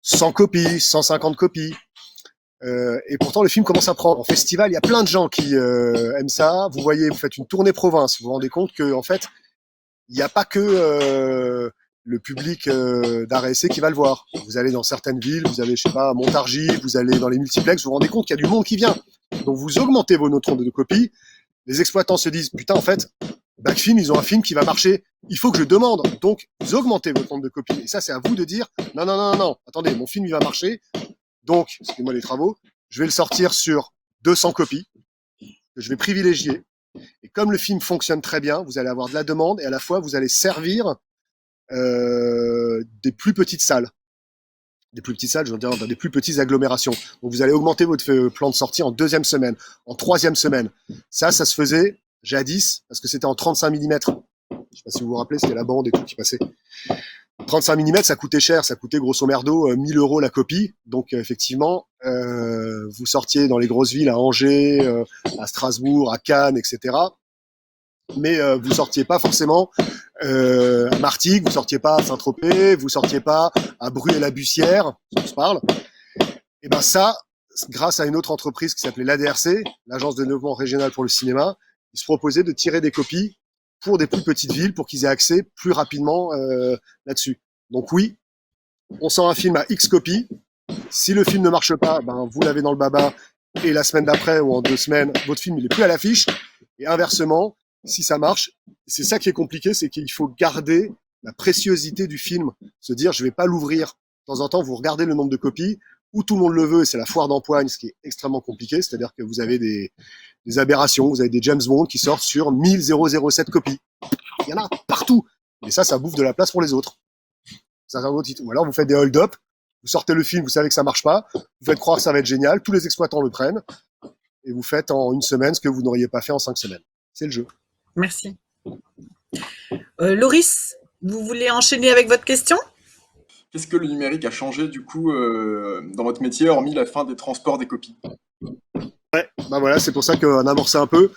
100 copies, 150 copies. Et pourtant, le film commence à prendre. En festival, il y a plein de gens qui aiment ça. Vous voyez, vous faites une tournée province. Vous vous rendez compte que, en fait, il n'y a pas que le public d'art et essai qui va le voir. Vous allez dans certaines villes, vous allez, je sais pas, à Montargis, vous allez dans les multiplex, vous vous rendez compte qu'il y a du monde qui vient. Donc, vous augmentez vos notes de copies. Les exploitants se disent, putain, en fait, Backfilm, ils ont un film qui va marcher. Il faut que je demande. Donc, vous augmentez votre nombre de copies. Et ça, c'est à vous de dire, non. Attendez, mon film, il va marcher. Donc, excusez-moi les travaux. Je vais le sortir sur 200 copies. que je vais privilégier. Et comme le film fonctionne très bien, vous allez avoir de la demande et à la fois vous allez servir des plus petites salles. Des plus petites salles, je veux dire dans des plus petites agglomérations. Donc vous allez augmenter votre plan de sortie en 2e semaine, en 3e semaine. Ça se faisait jadis parce que c'était en 35 mm. Je sais pas si vous vous rappelez, c'était la bande et tout qui passait. 35 mm, ça coûtait cher, ça coûtait grosso merdo 1 000 € la copie. Donc effectivement, vous sortiez dans les grosses villes à Angers, à Strasbourg, à Cannes, etc. Mais vous sortiez pas forcément à Martigues, vous sortiez pas à Saint-Tropez, vous sortiez pas à Bruy-et-la-Bussière, on se parle. Et ben ça, grâce à une autre entreprise qui s'appelait l'ADRC, l'Agence de développement régional pour le cinéma, ils se proposaient de tirer des copies pour des plus petites villes pour qu'ils aient accès plus rapidement là-dessus. Donc oui, on sort un film à X copies. Si le film ne marche pas, ben vous l'avez dans le baba et la semaine d'après ou en 2 semaines, votre film il est plus à l'affiche. Et inversement, si ça marche, c'est ça qui est compliqué, c'est qu'il faut garder la préciosité du film, se dire je vais pas l'ouvrir. De temps en temps, vous regardez le nombre de copies, où tout le monde le veut, et c'est la foire d'empoigne, ce qui est extrêmement compliqué, c'est-à-dire que vous avez des aberrations, vous avez des James Bond qui sortent sur 1007 copies. Il y en a partout. Et ça bouffe de la place pour les autres. Ça, c'est un autre titre. Ou alors vous faites des hold-up, vous sortez le film, vous savez que ça marche pas, vous faites croire que ça va être génial, tous les exploitants le prennent, et vous faites en 1 semaine ce que vous n'auriez pas fait en 5 semaines. C'est le jeu. Merci. Loris, vous voulez enchaîner avec votre question? Qu'est-ce que le numérique a changé du coup dans votre métier, hormis la fin des transports des copies? Bah voilà, c'est pour ça qu'on amorçait un peu.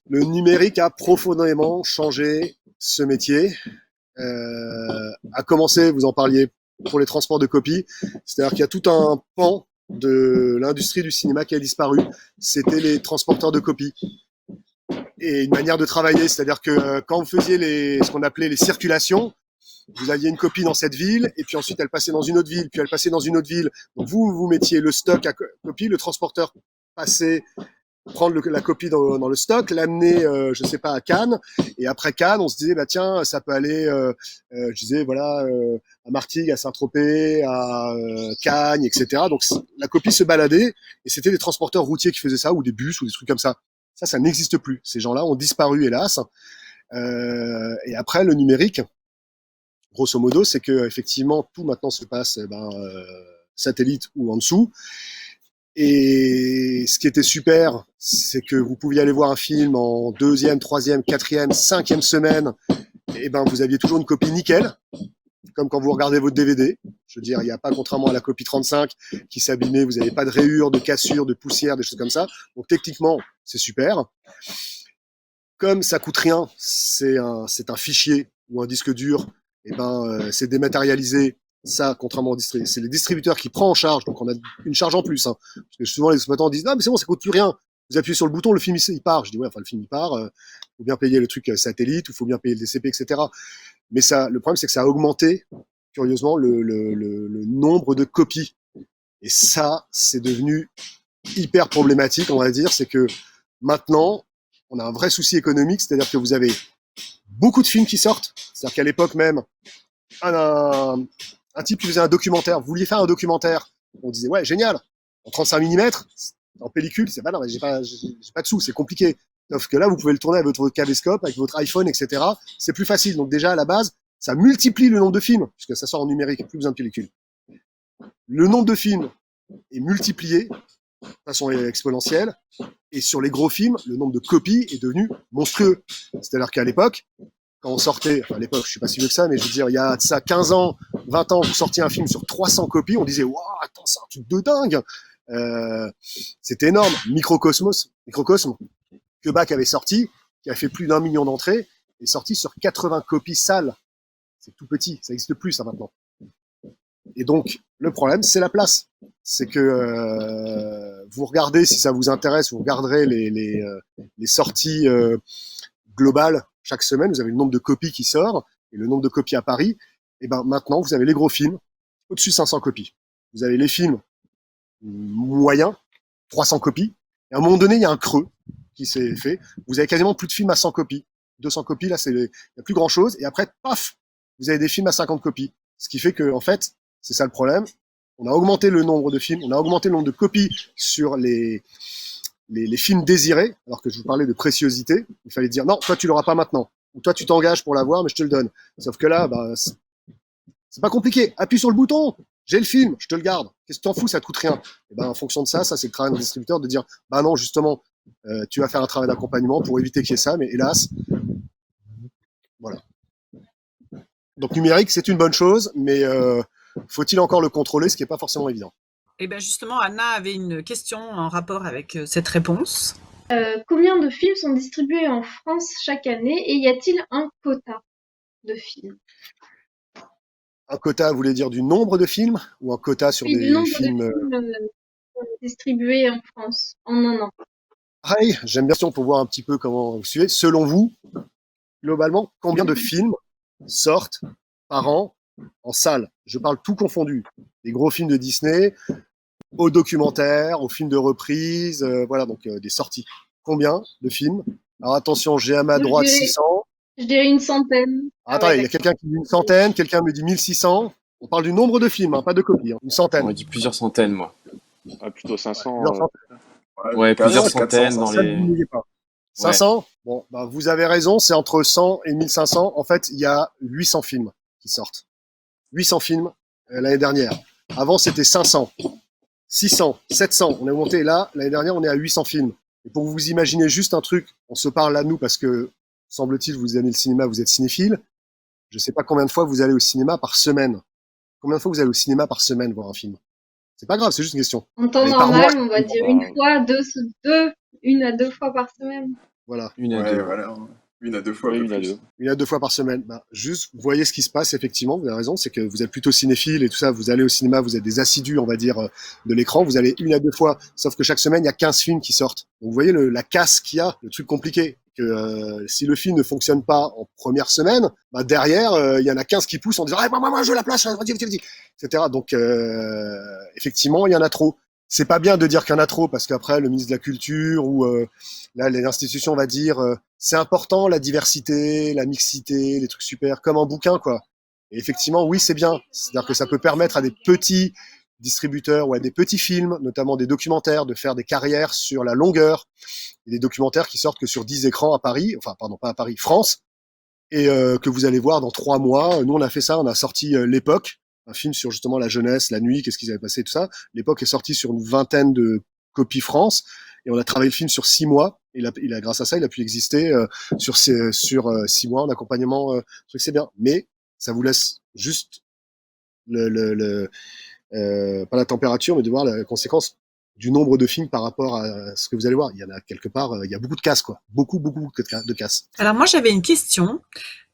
Le numérique a profondément changé ce métier. À commencer, vous en parliez, pour les transports de copies, c'est-à-dire qu'il y a tout un pan de l'industrie du cinéma qui a disparu. C'était les transporteurs de copies. Et une manière de travailler, c'est-à-dire que quand vous faisiez ce qu'on appelait les circulations, vous aviez une copie dans cette ville, et puis ensuite elle passait dans une autre ville, puis elle passait dans une autre ville. Donc vous mettiez le stock à copie, le transporteur passait prendre la copie dans le stock, l'amener, je sais pas, à Cannes, et après Cannes, on se disait bah tiens, ça peut aller, je disais voilà, à Martigues, à Saint-Tropez, à Cagnes, etc. Donc la copie se baladait, et c'était des transporteurs routiers qui faisaient ça, ou des bus, ou des trucs comme ça. Ça n'existe plus. Ces gens-là ont disparu, hélas. Et après, le numérique, grosso modo, c'est que effectivement tout maintenant se passe satellite ou en dessous. Et ce qui était super, c'est que vous pouviez aller voir un film en 2e, 3e, 4e, 5e semaine, et ben vous aviez toujours une copie nickel, comme quand vous regardez votre DVD. Je veux dire, il n'y a pas, contrairement à la copie 35 qui s'abîmait, vous n'avez pas de rayures, de cassures, de poussière, des choses comme ça. Donc techniquement, c'est super. Comme ça coûte rien, c'est un fichier ou un disque dur, et ben c'est dématérialisé. Ça, contrairement aux c'est les distributeurs qui prennent en charge, donc on a une charge en plus. Hein. Parce que souvent les exploitants disent ah mais c'est bon, ça coûte plus rien. Vous appuyez sur le bouton, le film il part. Je dis ouais, enfin le film il part. Faut bien payer le truc satellite, ou faut bien payer le DCP, etc. Mais ça, le problème c'est que ça a augmenté curieusement le nombre de copies. Et ça, c'est devenu hyper problématique, on va dire. C'est que maintenant, on a un vrai souci économique, c'est-à-dire que vous avez beaucoup de films qui sortent. C'est-à-dire qu'à l'époque même, un type qui faisait un documentaire, vous vouliez faire un documentaire, on disait ouais génial, en 35 mm, en pellicule, c'est pas non mais j'ai pas de sous, c'est compliqué. Sauf que là vous pouvez le tourner avec votre caméscope, avec votre iPhone, etc. C'est plus facile. Donc déjà à la base, ça multiplie le nombre de films, puisque ça sort en numérique, plus besoin de pellicule. Le nombre de films est multiplié de façon exponentielle, et sur les gros films, le nombre de copies est devenu monstrueux. C'est-à-dire qu'à l'époque, quand on sortait, enfin à l'époque, je suis pas si vieux que ça, mais je veux dire, il y a de ça 15 ans, 20 ans, vous sortiez un film sur 300 copies, on disait, waouh, attends, c'est un truc de dingue. C'était énorme. Microcosme, que Bach avait sorti, qui a fait plus d'1 million d'entrées, est sorti sur 80 copies sales. C'est tout petit, ça n'existe plus, ça, maintenant. Et donc, le problème, c'est la place. C'est que vous regardez, si ça vous intéresse, vous regarderez les sorties globales chaque semaine, vous avez le nombre de copies qui sort, et le nombre de copies à Paris. Et ben maintenant, vous avez les gros films, au-dessus de 500 copies. Vous avez les films moyens, 300 copies. Et à un moment donné, il y a un creux qui s'est fait. Vous avez quasiment plus de films à 100 copies. 200 copies, là, il n'y a plus grand-chose. Et après, paf, vous avez des films à 50 copies. Ce qui fait que, en fait, c'est ça le problème. On a augmenté le nombre de films, on a augmenté le nombre de copies sur les les films désirés, alors que je vous parlais de préciosité, il fallait dire non, toi tu l'auras pas maintenant, ou toi tu t'engages pour l'avoir, mais je te le donne. Sauf que là, bah, c'est pas compliqué. Appuie sur le bouton, j'ai le film, je te le garde. Qu'est-ce que t'en fous, ça te coûte rien. Et ben en fonction de ça c'est le travail d'un distributeur de dire bah non justement, tu vas faire un travail d'accompagnement pour éviter qu'il y ait ça, mais hélas, voilà. Donc numérique c'est une bonne chose, mais faut-il encore le contrôler, ce qui est pas forcément évident. Et bien justement, Anna avait une question en rapport avec cette réponse. Combien de films sont distribués en France chaque année et y a-t-il un quota de films? Un quota, vous voulez dire du nombre de films ou un quota sur Oui, du des nombre films de films distribués en France en un an. pareil, j'aime bien pour voir un petit peu comment vous suivez. Selon vous, globalement, combien de films sortent par an en salle? Je parle tout confondu. Des gros films de Disney, aux documentaires, aux films de reprise, voilà, donc des sorties. Combien de films? Alors attention, j'ai à ma droite 600. Je dirais une centaine. Attendez, il y a quelqu'un qui dit une centaine, quelqu'un me dit 1600. On parle du nombre de films, hein, pas de copies, hein. Une centaine. On dit plusieurs centaines, moi. Ah, plutôt 500. Plusieurs centaines. Ouais, plusieurs 400, centaines dans 500. les. Vous n'oubliez pas. 500? Bon, bah, vous avez raison, c'est entre 100 et 1500. En fait, il y a 800 films qui sortent. 800 films l'année dernière. Avant, c'était 500, 600, 700. On a monté là, l'année dernière, on est à 800 films. Et pour vous imaginer juste un truc, on se parle à nous parce que, semble-t-il, vous aimez le cinéma, vous êtes cinéphile. Je sais pas combien de fois vous allez au cinéma par semaine. Combien de fois vous allez au cinéma par semaine voir un film? C'est pas grave, c'est juste une question. En temps Mais par normal, mois, on va dire une fois, une à deux fois par semaine. voilà. Une à Ouais, deux. voilà. Une à deux fois. Oui, un peu une à plus. deux. Une à deux fois par semaine. Bah, juste, vous voyez ce qui se passe, effectivement, vous avez raison, c'est que vous êtes plutôt cinéphile et tout ça, vous allez au cinéma, vous êtes des assidus, on va dire, de l'écran, vous allez une à deux fois, sauf que chaque semaine, il y a 15 films qui sortent. Donc, vous voyez la casse qu'il y a, le truc compliqué, que si le film ne fonctionne pas en première semaine, bah, derrière, il y en a 15 qui poussent en disant « moi, je veux la place, vas-y, etc. » Donc, effectivement, il y en a trop. C'est pas bien de dire qu'il y en a trop, parce qu'après, le ministre de la Culture ou là, les institutions, on va dire, c'est important la diversité, la mixité, les trucs super, comme un bouquin, quoi. Et effectivement, oui, c'est bien. C'est-à-dire que ça peut permettre à des petits distributeurs ou à des petits films, notamment des documentaires, de faire des carrières sur la longueur. Il y a des documentaires qui sortent que sur 10 écrans à Paris, enfin, pardon, pas à Paris, France, et que vous allez voir dans 3 mois. Nous, on a fait ça, on a sorti L'époque, un film sur justement la jeunesse, la nuit, qu'est-ce qu'ils avaient passé, tout ça. L'époque est sorti sur une vingtaine de copies France, et on a travaillé le film sur 6 mois. Grâce à ça, il a pu exister sur 6 mois en accompagnement. Truc, c'est bien, mais ça vous laisse juste pas la température, mais de voir la conséquence du nombre de films par rapport à ce que vous allez voir. Il y en a quelque part, il y a beaucoup de casses, quoi. Beaucoup de casses. Alors moi, j'avais une question.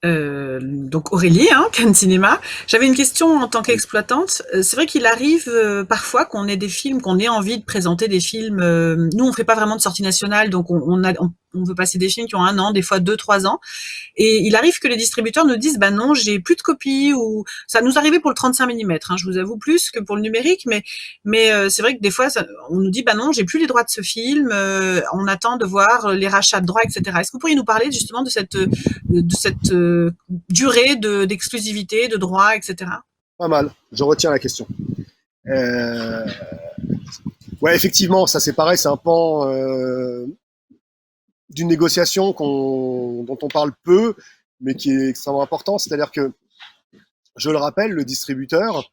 Donc Aurélie, hein, Cannes Cinéma. J'avais une question en tant qu'exploitante. C'est vrai qu'il arrive parfois qu'on ait des films, qu'on ait envie de présenter des films. Nous, on fait pas vraiment de sortie nationale, donc on veut passer des films qui ont 1 an, des fois 2, 3 ans. Et il arrive que les distributeurs nous disent, bah non, j'ai plus de copies, ou ça nous arrivait pour le 35 mm. Hein, je vous avoue plus que pour le numérique, mais c'est vrai que des fois, on nous dit, bah non, j'ai plus les droits de ce film. On attend de voir les rachats de droits, etc. Est-ce que vous pourriez nous parler justement de cette durée d'exclusivité, de droit, etc. Pas mal. Je retiens la question. Ouais, effectivement, ça c'est pareil, c'est un pan d'une négociation dont on parle peu, mais qui est extrêmement important. C'est-à-dire que, je le rappelle, le distributeur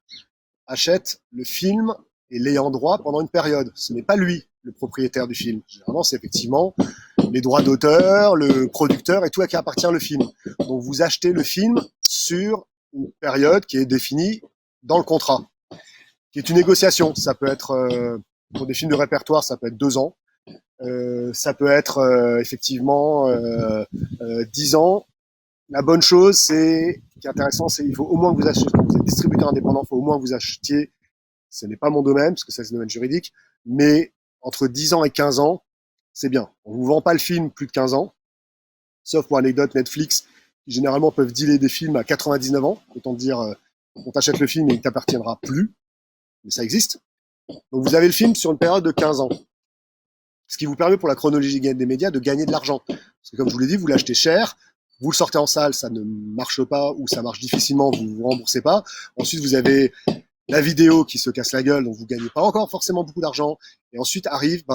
achète le film et l'ayant droit pendant une période. Ce n'est pas lui le propriétaire du film. Généralement, c'est effectivement les droits d'auteur, le producteur et tout à qui appartient le film. Donc, vous achetez le film sur une période qui est définie dans le contrat, qui est une négociation. Ça peut être, pour des films de répertoire, ça peut être 2 ans. Ça peut être effectivement 10 ans. La bonne chose, qui est intéressant, c'est il faut au moins que vous achetiez, quand vous êtes distributeur indépendant, il faut au moins que vous achetiez, ce n'est pas mon domaine, parce que ça c'est le domaine juridique, mais entre 10 ans et 15 ans, c'est bien. On vous vend pas le film plus de 15 ans, sauf pour anecdote Netflix, qui généralement peuvent dealer des films à 99 ans, autant dire, on t'achète le film et il t'appartiendra plus, mais ça existe. Donc vous avez le film sur une période de 15 ans. Ce qui vous permet pour la chronologie des médias de gagner de l'argent. Parce que comme je vous l'ai dit, vous l'achetez cher, vous le sortez en salle, ça ne marche pas ou ça marche difficilement, vous ne vous remboursez pas. Ensuite, vous avez la vidéo qui se casse la gueule, donc vous gagnez pas encore forcément beaucoup d'argent. Et ensuite arrive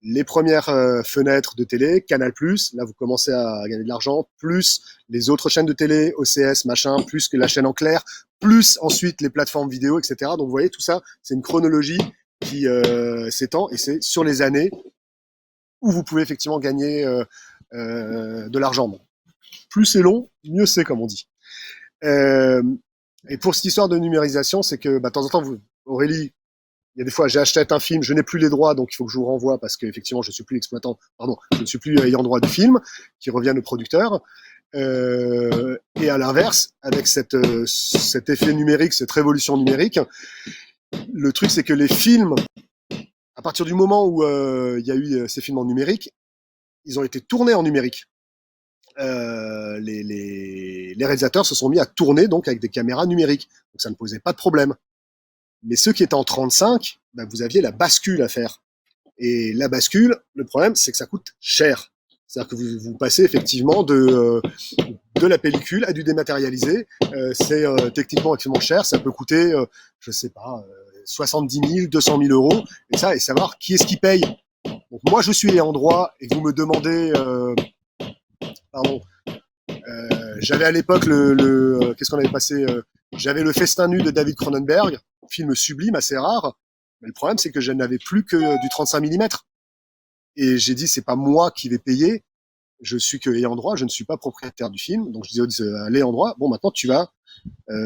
les premières fenêtres de télé, Canal+, là vous commencez à gagner de l'argent, plus les autres chaînes de télé, OCS, machin, plus que la chaîne en clair, plus ensuite les plateformes vidéo, etc. Donc vous voyez, tout ça, c'est une chronologie qui s'étend, et c'est sur les années où vous pouvez effectivement gagner de l'argent. Bon. Plus c'est long, mieux c'est, comme on dit. Et pour cette histoire de numérisation, c'est que de temps en temps, Aurélie, il y a des fois, j'ai acheté un film, je n'ai plus les droits, donc il faut que je vous renvoie parce qu'effectivement, je ne suis plus exploitant, pardon, je ne suis plus ayant droit du film, qui revient au producteur. Et à l'inverse, avec cet effet numérique, cette révolution numérique, le truc, c'est que les films, à partir du moment où il y a eu ces films en numérique, ils ont été tournés en numérique. Les réalisateurs se sont mis à tourner donc avec des caméras numériques, donc ça ne posait pas de problème. Mais ceux qui étaient en 35, vous aviez la bascule à faire. Et la bascule, le problème, c'est que ça coûte cher. C'est-à-dire que vous passez effectivement de la pellicule à du dématérialisé. C'est techniquement extrêmement cher. Ça peut coûter, je sais pas, 70 000, 200 000 euros. Et ça, et savoir qui est-ce qui paye. Donc moi, je suis ayant droit et vous me demandez... pardon. J'avais à l'époque qu'est-ce qu'on avait passé j'avais le Festin nu de David Cronenberg, film sublime, assez rare. Mais le problème, c'est que je n'avais plus que du 35 mm. Et j'ai dit, c'est pas moi qui vais payer. Je suis que ayant droit, je ne suis pas propriétaire du film. Donc je disais à l'ayant droit, bon, maintenant tu vas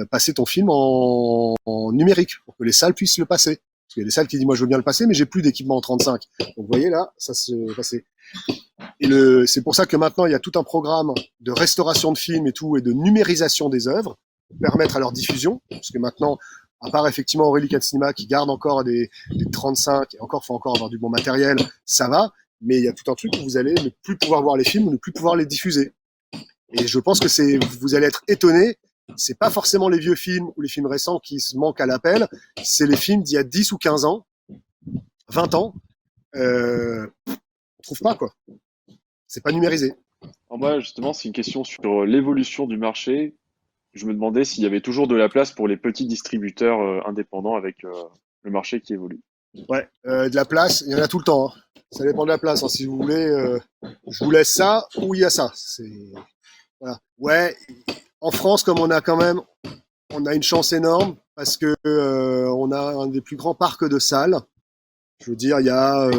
passer ton film en numérique pour que les salles puissent le passer. Parce qu'il y a des salles qui disent, moi je veux bien le passer, mais j'ai plus d'équipement en 35. Donc vous voyez là, ça se passait. Et c'est pour ça que maintenant il y a tout un programme de restauration de films et tout, et de numérisation des œuvres, pour permettre à leur diffusion. Parce que maintenant, à part effectivement Aurélie Cinéma qui garde encore des 35, et encore, faut encore avoir du bon matériel, ça va, mais il y a tout un truc où vous allez ne plus pouvoir voir les films, ou ne plus pouvoir les diffuser. Et je pense que vous allez être étonnés, c'est pas forcément les vieux films ou les films récents qui se manquent à l'appel, c'est les films d'il y a 10 ou 15 ans, 20 ans, on trouve pas, quoi. C'est pas numérisé. Alors moi, justement, c'est une question sur l'évolution du marché. Je me demandais s'il y avait toujours de la place pour les petits distributeurs indépendants avec le marché qui évolue. Ouais, de la place, il y en a tout le temps. Hein. Ça dépend de la place. Hein. Si vous voulez, je vous laisse ça ou il y a ça. Voilà. Ouais, en France, comme on a une chance énorme parce que on a un des plus grands parcs de salles. Je veux dire, il y a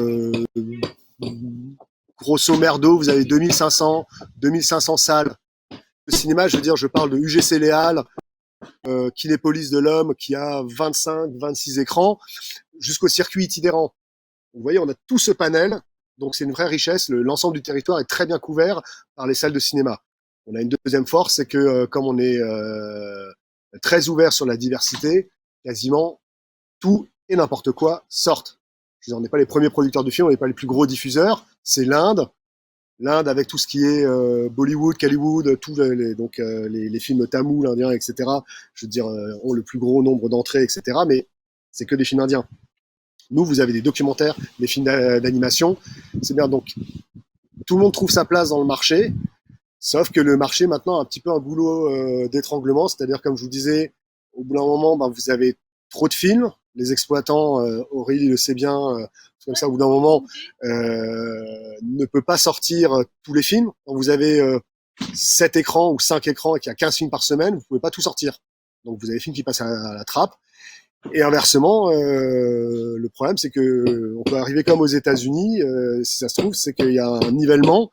grosso merdo, vous avez 2500 salles de cinéma. Je veux dire, je parle de UGC Léal, Kinépolis de l'Homme qui a 25-26 écrans, jusqu'au circuit itinérant. Vous voyez, on a tout ce panel, donc c'est une vraie richesse. L'ensemble du territoire est très bien couvert par les salles de cinéma. On a une deuxième force, c'est que comme on est très ouvert sur la diversité, quasiment tout et n'importe quoi sortent. Je veux dire, on n'est pas les premiers producteurs de films, on n'est pas les plus gros diffuseurs. C'est l'Inde avec tout ce qui est Bollywood, Kollywood, tous les films tamouls, indiens, etc. Je veux dire, ont le plus gros nombre d'entrées, etc. Mais c'est que des films indiens. Nous, vous avez des documentaires, des films d'animation. C'est bien. Donc, tout le monde trouve sa place dans le marché, sauf que le marché maintenant a un petit peu un goulot d'étranglement. C'est-à-dire, comme je vous disais, au bout d'un moment, vous avez trop de films. Les exploitants, Aurélie le sait bien, c'est comme ça, au bout d'un moment, ne peut pas sortir tous les films. Quand vous avez 7 écrans ou 5 écrans et qu'il y a 15 films par semaine, vous pouvez pas tout sortir. Donc vous avez des films qui passent à la trappe. Et inversement, le problème, c'est que on peut arriver comme aux États-Unis, si ça se trouve, c'est qu'il y a un nivellement.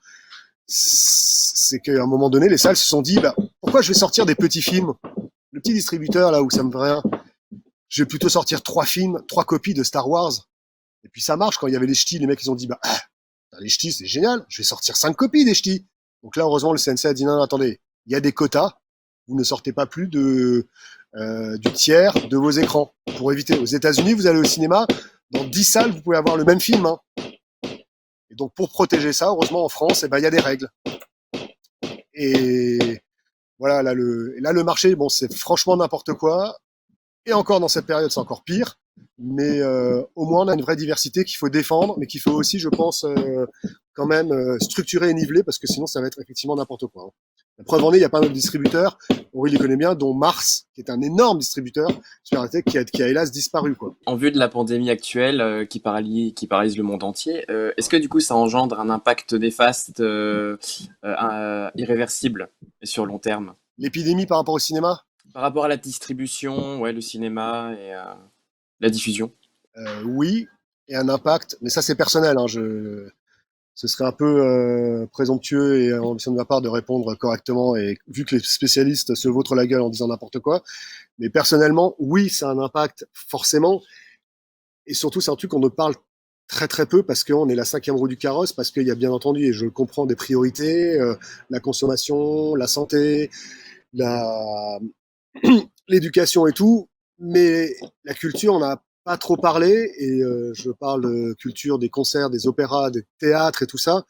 C'est qu'à un moment donné, les salles se sont dit, pourquoi je vais sortir des petits films? Le petit distributeur, là où ça me fait rien, je vais plutôt sortir 3 films, 3 copies de Star Wars. Et puis ça marche. Quand il y avait les ch'tis, les mecs, ils ont dit, les ch'tis, c'est génial, je vais sortir 5 copies des ch'tis. Donc là, heureusement, le CNC a dit, non, attendez, il y a des quotas, vous ne sortez pas plus du tiers de vos écrans. Pour éviter, aux États-Unis, vous allez au cinéma, dans 10 salles, vous pouvez avoir le même film. Hein. Et donc, pour protéger ça, heureusement, en France, il y a des règles. Et voilà, là, le marché, bon, c'est franchement n'importe quoi. Et encore, dans cette période, c'est encore pire. mais au moins on a une vraie diversité qu'il faut défendre, mais qu'il faut aussi, je pense, quand même structurer et niveler, parce que sinon ça va être effectivement n'importe quoi, hein. La preuve en est, il y a pas mal de distributeurs, Aurélie les connaît bien, dont Mars, qui est un énorme distributeur, qui a hélas disparu, quoi. En vue de la pandémie actuelle qui paralyse le monde entier, est-ce que du coup ça engendre un impact néfaste, irréversible et sur long terme? L'épidémie par rapport au cinéma, Par rapport à la distribution, ouais, le cinéma et la diffusion. oui, et un impact, mais ça c'est personnel, hein, ce serait un peu présomptueux et ambitieux de ma part de répondre correctement, et vu que les spécialistes se vautrent la gueule en disant n'importe quoi. Mais personnellement, oui, ça a un impact forcément, et surtout c'est un truc qu'on ne parle très très peu parce qu'on est la cinquième roue du carrosse, parce qu'il y a bien entendu, et je le comprends, des priorités, la consommation, la santé, la l'éducation et tout, mais la culture, on n'a pas trop parlé, et je parle de culture, des concerts, des opéras, des théâtres et tout ça.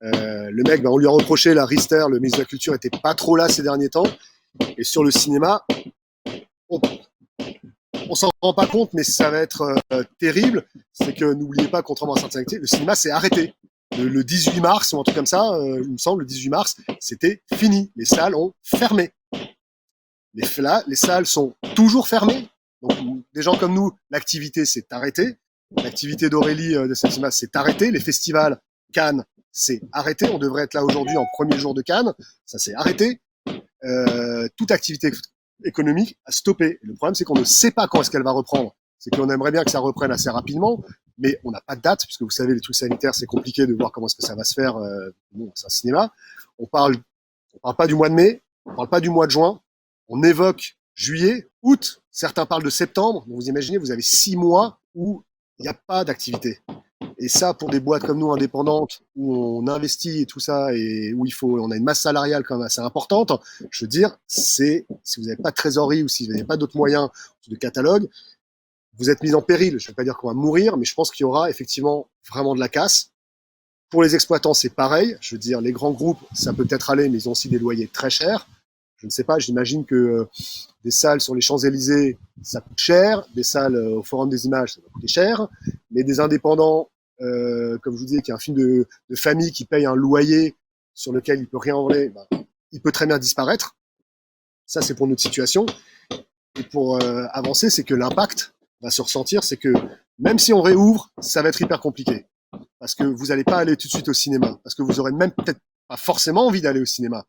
Le mec, ben, on lui a reproché, la Rister, le ministre de la Culture, était pas trop là ces derniers temps. Et sur le cinéma, on, on s'en rend pas compte, mais ça va être terrible. C'est que n'oubliez pas, contrairement à certaines activités, le cinéma s'est arrêté. Le 18 mars, ou un truc comme ça, il me semble, le 18 mars, c'était fini. Les salles ont fermé. Les salles sont toujours fermées. Donc, des gens comme nous, l'activité s'est arrêtée. L'activité d'Aurélie de Septima s'est arrêtée. Les festivals, Cannes, c'est arrêté. On devrait être là aujourd'hui en premier jour de Cannes. Ça s'est arrêté. Toute activité économique a stoppé. Le problème, c'est qu'on ne sait pas quand est-ce qu'elle va reprendre. C'est qu'on aimerait bien que ça reprenne assez rapidement, mais on n'a pas de date, puisque vous savez, les trucs sanitaires, c'est compliqué de voir comment est-ce que ça va se faire. Bon, c'est un cinéma. On parle pas du mois de mai, on parle pas du mois de juin. On évoque juillet, août. Certains parlent de septembre. Donc vous imaginez, vous avez 6 mois où il n'y a pas d'activité. Et ça, pour des boîtes comme nous, indépendantes, où on investit et tout ça, et où on a une masse salariale quand même assez importante, je veux dire, si vous n'avez pas de trésorerie ou si vous n'avez pas d'autres moyens de catalogue, vous êtes mis en péril. Je ne veux pas dire qu'on va mourir, mais je pense qu'il y aura effectivement vraiment de la casse. Pour les exploitants, c'est pareil. Je veux dire, les grands groupes, ça peut peut-être aller, mais ils ont aussi des loyers très chers. Je ne sais pas, j'imagine que des salles sur les Champs-Élysées, ça coûte cher. Des salles au Forum des Images, ça va coûter cher. Mais des indépendants, comme je vous disais, qui est un film de famille qui paye un loyer sur lequel il peut rien enlever, ben, il peut très bien disparaître. Ça, c'est pour notre situation. Et pour avancer, c'est que l'impact va se ressentir, c'est que même si on réouvre, ça va être hyper compliqué. Parce que vous n'allez pas aller tout de suite au cinéma. Parce que vous aurez même peut-être pas forcément envie d'aller au cinéma.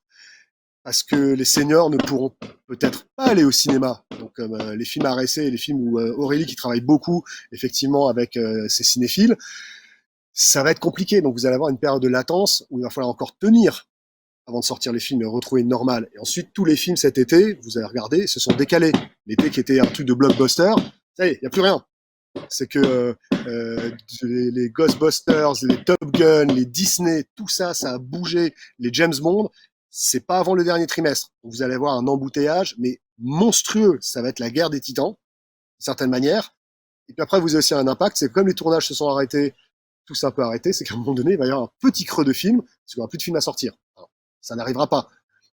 Parce que les seniors ne pourront peut-être pas aller au cinéma. Donc, comme les films à RSC et les films où Aurélie, qui travaille beaucoup, effectivement, avec ses cinéphiles, ça va être compliqué. Donc, vous allez avoir une période de latence où il va falloir encore tenir avant de sortir les films et retrouver une normale. Et ensuite, tous les films cet été, vous allez regarder, se sont décalés. L'été qui était un truc de blockbuster, ça y est, il n'y a plus rien. C'est que les Ghostbusters, les Top Gun, les Disney, tout ça, ça a bougé. Les James Bond, c'est pas avant le dernier trimestre. Donc vous allez avoir un embouteillage, mais monstrueux. Ça va être la guerre des titans, d'une certaine manière. Et puis après, vous avez aussi un impact, c'est que comme les tournages se sont arrêtés, tout ça peut arrêter, c'est qu'à un moment donné, il va y avoir un petit creux de films, parce qu'il n'y aura plus de films à sortir. Alors, ça n'arrivera pas.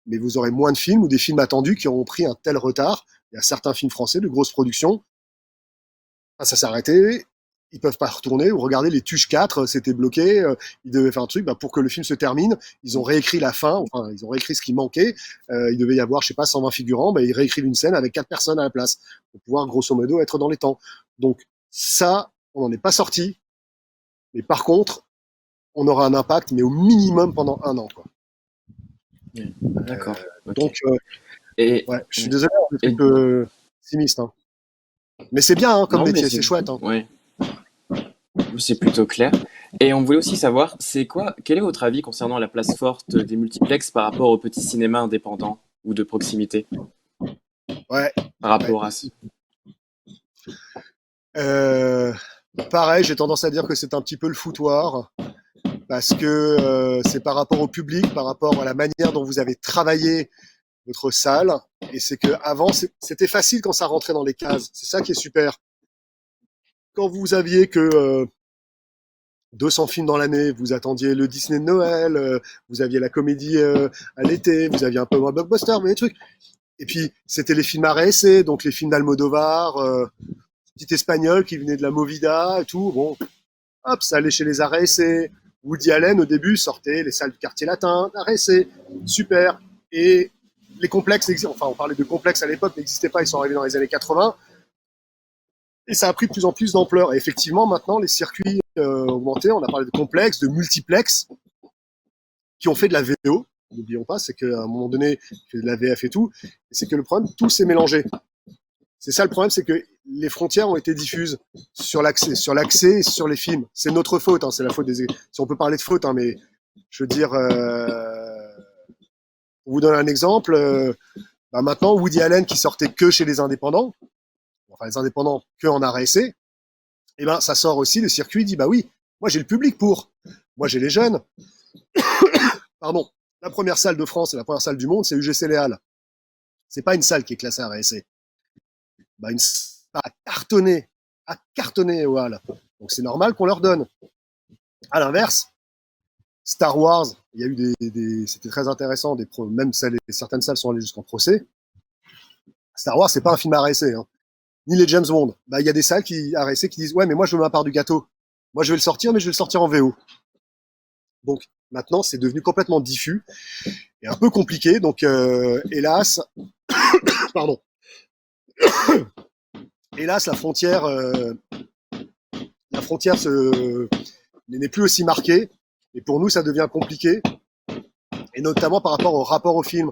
Mais vous aurez moins de films ou des films attendus qui auront pris un tel retard. Il y a certains films français de grosse production, ça s'est arrêté, ils peuvent pas retourner, ou regardez les Tuches 4, c'était bloqué, ils devaient faire un truc, pour que le film se termine, ils ont réécrit la fin, enfin, ils ont réécrit ce qui manquait, il devait y avoir, je sais pas, 120 figurants, ils réécrivent une scène avec 4 personnes à la place, pour pouvoir, grosso modo, être dans les temps. Donc, ça, on n'en est pas sorti, mais par contre, on aura un impact, mais au minimum pendant 1 an, quoi. D'accord. Donc, Et, ouais, je suis désolé d'être un peu pessimiste, hein. Mais c'est bien, hein, comme non, métier, c'est chouette, hein. Ouais. C'est plutôt clair. Et on voulait aussi savoir, quel est votre avis concernant la place forte des multiplexes par rapport aux petits cinémas indépendants ou de proximité? Ouais. Par rapport à... Pareil, j'ai tendance à dire que c'est un petit peu le foutoir, parce que c'est par rapport au public, par rapport à la manière dont vous avez travaillé votre salle, et c'est que avant c'était facile quand ça rentrait dans les cases. C'est ça qui est super. Quand vous aviez que 200 films dans l'année, vous attendiez le Disney de Noël, vous aviez la comédie à l'été, vous aviez un peu moins blockbuster, mais des trucs. Et puis c'était les films à RSC, donc les films d'Almodovar. petit espagnol qui venait de la Movida et tout. Bon, hop, ça allait chez les RSC. Woody Allen, au début, sortait les salles du quartier latin, RSC, super. Et les complexes, enfin, on parlait de complexes à l'époque, n'existaient pas, ils sont arrivés dans les années 80. Et ça a pris de plus en plus d'ampleur. Et effectivement, maintenant, les circuits augmentés, on a parlé de complexes, de multiplex, qui ont fait de la VO. N'oublions pas, c'est qu'à un moment donné, il fait de la VF et tout. Et c'est que le problème, tout s'est mélangé. C'est ça le problème, c'est que les frontières ont été diffuses sur l'accès et sur les films. C'est notre faute, hein, c'est la faute des. Si on peut parler de faute, hein, mais je veux dire, pour vous donner un exemple, maintenant Woody Allen qui sortait que chez les indépendants, enfin les indépendants que en RSC, et ben ça sort aussi, le circuit dit bah oui, moi j'ai le public pour, moi j'ai les jeunes. Pardon, la première salle de France et la première salle du monde, c'est UGC Les Halles. C'est pas une salle qui est classée RSC. Bah, à cartonner aux Halles. Donc c'est normal qu'on leur donne. À l'inverse, Star Wars, il y a eu c'était très intéressant, même certaines salles sont allées jusqu'en procès. Star Wars, c'est pas un film RSC, hein. Ni les James Bond. Bah, il y a des salles RSC qui disent ouais, mais moi je veux ma part du gâteau. Moi je vais le sortir, mais je vais le sortir en VO. Donc maintenant, c'est devenu complètement diffus et un peu compliqué. Donc hélas, pardon. Hélas, la frontière n'est plus aussi marquée. Et pour nous, ça devient compliqué. Et notamment par rapport au rapport au film.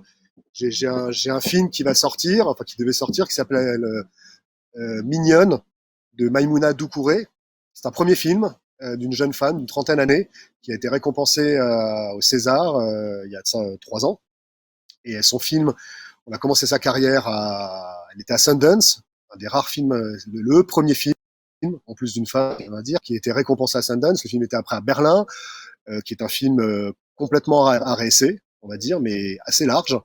J'ai un film qui va sortir, enfin qui devait sortir, qui s'appelle Mignonne, de Maïmouna Doucouré. C'est un premier film d'une jeune femme d'une trentaine d'années qui a été récompensée au César il y a de ça 3 ans. Et son film, on a commencé sa carrière elle était à Sundance, un des rares films, le premier film, en plus d'une femme, on va dire, qui a été récompensé à Sundance. Le film était après à Berlin, qui est un film complètement RSC, on va dire, mais assez large.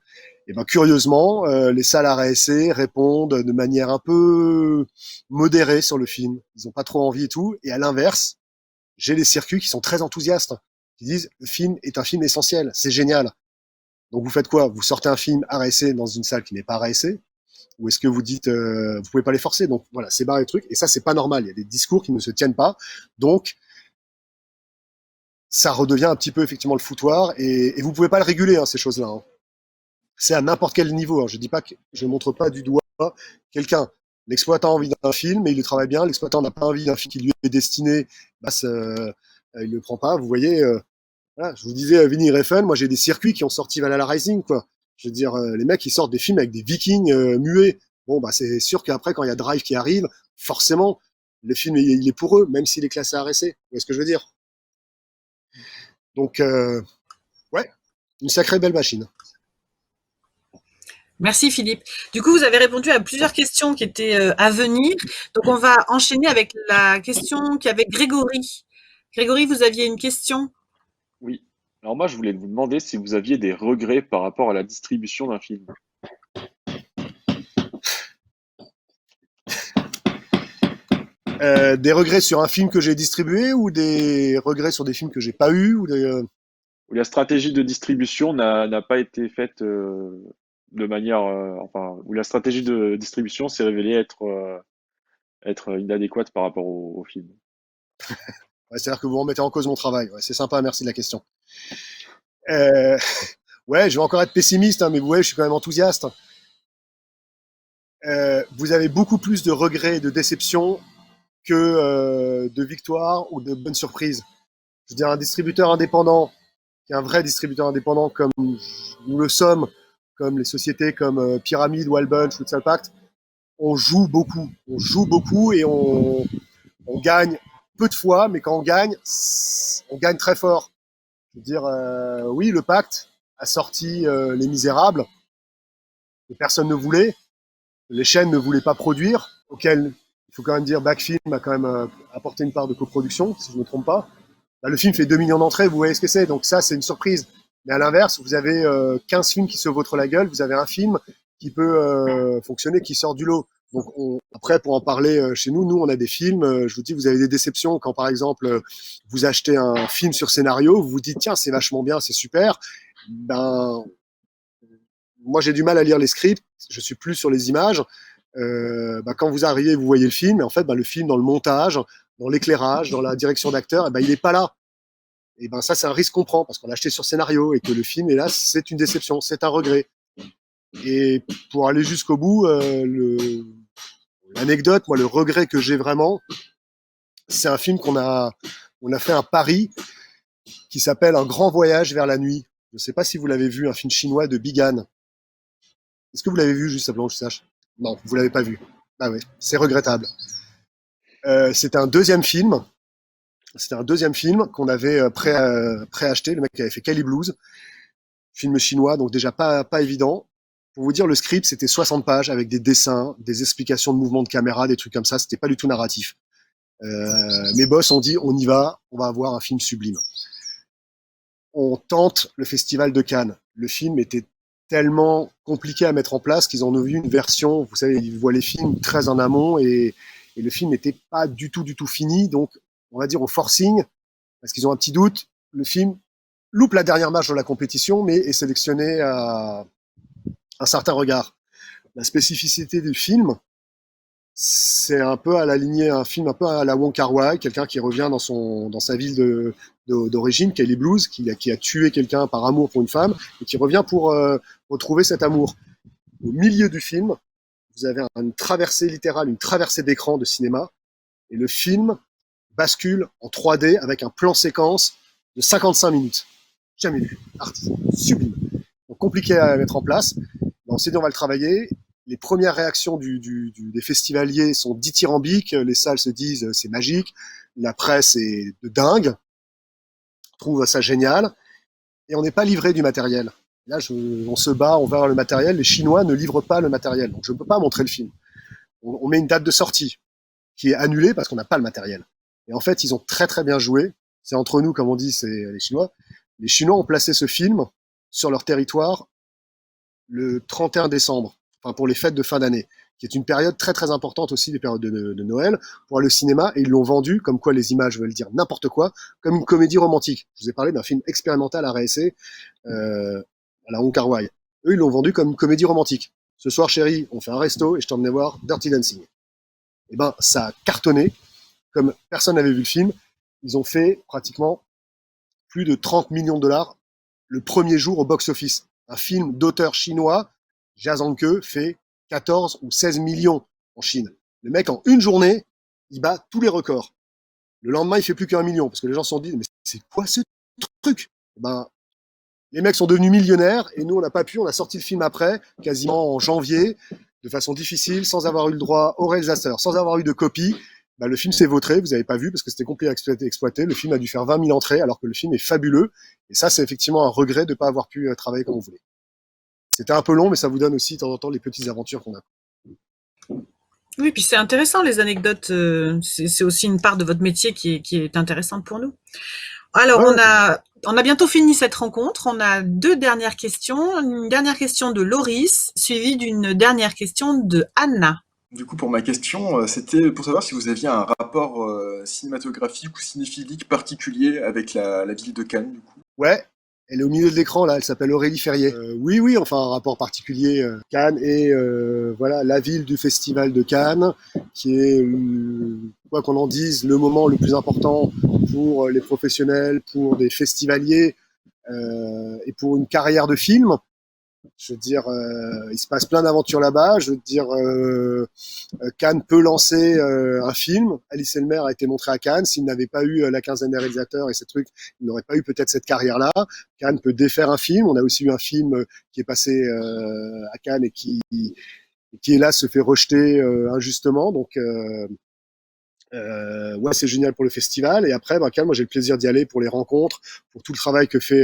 Et ben curieusement, les salles RSC répondent de manière un peu modérée sur le film. Ils n'ont pas trop envie et tout. Et à l'inverse, j'ai les circuits qui sont très enthousiastes, qui disent le film est un film essentiel, c'est génial. Donc vous faites quoi? Vous sortez un film RSC dans une salle qui n'est pas RSC, ou est-ce que vous dites vous pouvez pas les forcer? Donc voilà, c'est barré le truc. Et ça, c'est pas normal. Il y a des discours qui ne se tiennent pas. Donc ça redevient un petit peu effectivement le foutoir. Et vous pouvez pas le réguler, hein, ces choses-là, hein. C'est à n'importe quel niveau, hein. Je dis pas que je montre pas du doigt quelqu'un. L'exploitant a envie d'un film, mais il le travaille bien. L'exploitant n'a pas envie d'un film qui lui est destiné, bah, il le prend pas. Vous voyez, voilà, je vous disais Vinny Refn, moi j'ai des circuits qui ont sorti Valhalla Rising, quoi. Je veux dire, les mecs ils sortent des films avec des Vikings muets. Bon, bah c'est sûr qu'après quand il y a Drive qui arrive, forcément le film il est pour eux, même s'il est classé RSC. Vous voyez ce que je veux dire? Donc ouais, une sacrée belle machine. Merci Philippe. Du coup, vous avez répondu à plusieurs questions qui étaient à venir. Donc, on va enchaîner avec la question qu'avait Grégory. Grégory, vous aviez une question? Oui. Alors moi, je voulais vous demander si vous aviez des regrets par rapport à la distribution d'un film. Des regrets sur un film que j'ai distribué ou des regrets sur des films que j'ai pas eu ou Où la stratégie de distribution n'a pas été faite de manière, enfin, où la stratégie de distribution s'est révélée être inadéquate par rapport au film. Ouais, c'est-à-dire que vous remettez en cause mon travail. Ouais, c'est sympa, merci de la question. Ouais, je vais encore être pessimiste, hein, mais vous voyez, je suis quand même enthousiaste. Vous avez beaucoup plus de regrets et de déceptions que de victoires ou de bonnes surprises. Je veux dire, un distributeur indépendant, qui est un vrai distributeur indépendant comme nous le sommes, comme les sociétés comme Pyramide, Wild Bunch, Futsal Pact, on joue beaucoup et on gagne peu de fois, mais quand on gagne très fort. Je veux dire, oui, le Pacte a sorti Les Misérables, que personne ne voulait, les chaînes ne voulaient pas produire, auquel il faut quand même dire Backfilm a quand même apporté une part de coproduction, si je ne me trompe pas. Là, le film fait 2 millions d'entrées, vous voyez ce que c'est, donc ça, c'est une surprise. Mais à l'inverse, vous avez 15 films qui se vautrent la gueule, vous avez un film qui peut fonctionner, qui sort du lot. Donc après, pour en parler chez nous, on a des films, je vous dis, vous avez des déceptions quand, par exemple, vous achetez un film sur scénario, vous vous dites, tiens, c'est vachement bien, c'est super. Ben, moi, j'ai du mal à lire les scripts, je suis plus sur les images. Quand vous arrivez, vous voyez le film, et en fait, le film, dans le montage, dans l'éclairage, dans la direction d'acteur, il n'est pas là. Et ça, c'est un risque qu'on prend parce qu'on l'a acheté sur scénario et que le film est là, c'est une déception, c'est un regret. Et pour aller jusqu'au bout, l'anecdote, moi, le regret que j'ai vraiment, c'est un film on a fait un pari qui s'appelle Un grand voyage vers la nuit. Je ne sais pas si vous l'avez vu, un film chinois de Bigan. Est-ce que vous l'avez vu, juste simplement que je sache? Non, vous l'avez pas vu. Ah ouais, c'est regrettable. C'était un deuxième film. C'était un deuxième film qu'on avait préacheté. Le mec qui avait fait Cali Blues, film chinois, donc déjà pas évident. Pour vous dire, le script, c'était 60 pages avec des dessins, des explications de mouvements de caméra, des trucs comme ça. C'était pas du tout narratif. Mes boss ont dit, on y va, on va avoir un film sublime. On tente le festival de Cannes. Le film était tellement compliqué à mettre en place qu'ils en ont vu une version, vous savez, ils voient les films très en amont et le film n'était pas du tout fini. Donc, on va dire au forcing, parce qu'ils ont un petit doute, le film loupe la dernière marche de la compétition, mais est sélectionné à un certain regard. La spécificité du film, c'est un peu à la lignée, un film un peu à la Wong Kar-wai, quelqu'un qui revient dans sa ville d'origine, Kelly Blues, qui a tué quelqu'un par amour pour une femme, et qui revient pour retrouver cet amour. Au milieu du film, vous avez une traversée littérale, une traversée d'écran de cinéma, et le film bascule en 3D avec un plan séquence de 55 minutes. Jamais vu. Artisan. Sublime. Donc compliqué à mettre en place. On s'est dit on va le travailler. Les premières réactions des festivaliers sont dithyrambiques. Les salles se disent c'est magique. La presse est de dingue. Trouve ça génial. Et on n'est pas livré du matériel. Là, on se bat, on va vers le matériel. Les Chinois ne livrent pas le matériel. Donc je ne peux pas montrer le film. On met une date de sortie qui est annulée parce qu'on n'a pas le matériel. Et en fait, ils ont très très bien joué. C'est entre nous, comme on dit, c'est les Chinois. Les Chinois ont placé ce film sur leur territoire le 31 décembre, enfin pour les fêtes de fin d'année, qui est une période très très importante aussi, des périodes de Noël, pour aller au cinéma, et ils l'ont vendu, comme quoi les images veulent dire n'importe quoi, comme une comédie romantique. Je vous ai parlé d'un film expérimental à RSC, à la Wong Kar-wai. Eux, ils l'ont vendu comme une comédie romantique. Ce soir, chérie, on fait un resto et je t'emmène voir Dirty Dancing. Et ça a cartonné, comme personne n'avait vu le film. Ils ont fait pratiquement plus de 30 millions de dollars le premier jour au box-office. Un film d'auteur chinois, Jia Zhangke, fait 14 ou 16 millions en Chine. Le mec, en une journée, il bat tous les records. Le lendemain, il fait plus qu'1 million, parce que les gens se sont dit, mais c'est quoi ce truc? Les mecs sont devenus millionnaires, et nous, on n'a pas pu, on a sorti le film après, quasiment en janvier, de façon difficile, sans avoir eu le droit au réalisateur, sans avoir eu de copie. Le film s'est vautré, vous n'avez pas vu, parce que c'était compliqué à exploiter. Le film a dû faire 20 000 entrées, alors que le film est fabuleux. Et ça, c'est effectivement un regret de ne pas avoir pu travailler comme on voulait. C'était un peu long, mais ça vous donne aussi, de temps en temps, les petites aventures qu'on a. Oui, puis c'est intéressant, les anecdotes. C'est aussi une part de votre métier qui est intéressante pour nous. Alors, Ouais. on a bientôt fini cette rencontre. On a deux dernières questions. Une dernière question de Loris, suivie d'une dernière question de Anna. Du coup, pour ma question, c'était pour savoir si vous aviez un rapport cinématographique ou cinéphilique particulier avec la ville de Cannes, du coup. Ouais, elle est au milieu de l'écran, là, elle s'appelle Aurélie Ferrier. Oui, enfin, un rapport particulier. Cannes et voilà, la ville du festival de Cannes, qui est, quoi qu'on en dise, le moment le plus important pour les professionnels, pour des festivaliers et pour une carrière de film. Je veux dire, il se passe plein d'aventures là-bas. Je veux dire, Cannes peut lancer un film. Alice Elmer a été montré à Cannes. S'il n'avait pas eu la quinzaine des réalisateurs et ces trucs, il n'aurait pas eu peut-être cette carrière-là. Cannes peut défaire un film. On a aussi eu un film qui est passé à Cannes et qui hélas se fait rejeter injustement. Donc ouais, c'est génial pour le festival. Et après, Cannes, moi j'ai le plaisir d'y aller pour les rencontres, pour tout le travail que fait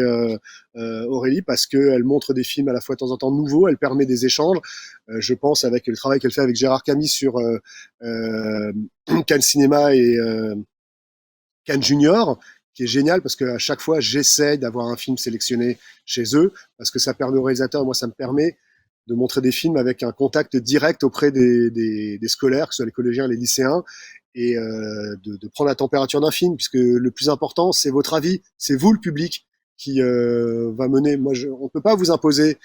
Aurélie, parce qu'elle montre des films à la fois de temps en temps nouveaux, elle permet des échanges. Je pense avec le travail qu'elle fait avec Gérard Camille sur Cannes Cinéma et Cannes Junior, qui est génial parce qu'à chaque fois j'essaie d'avoir un film sélectionné chez eux, parce que ça permet aux réalisateurs, moi ça me permet de montrer des films avec un contact direct auprès des scolaires, que ce soit les collégiens et les lycéens, et de prendre la température d'un film, puisque le plus important, c'est votre avis, c'est vous le public qui va mener. On ne peut pas vous imposer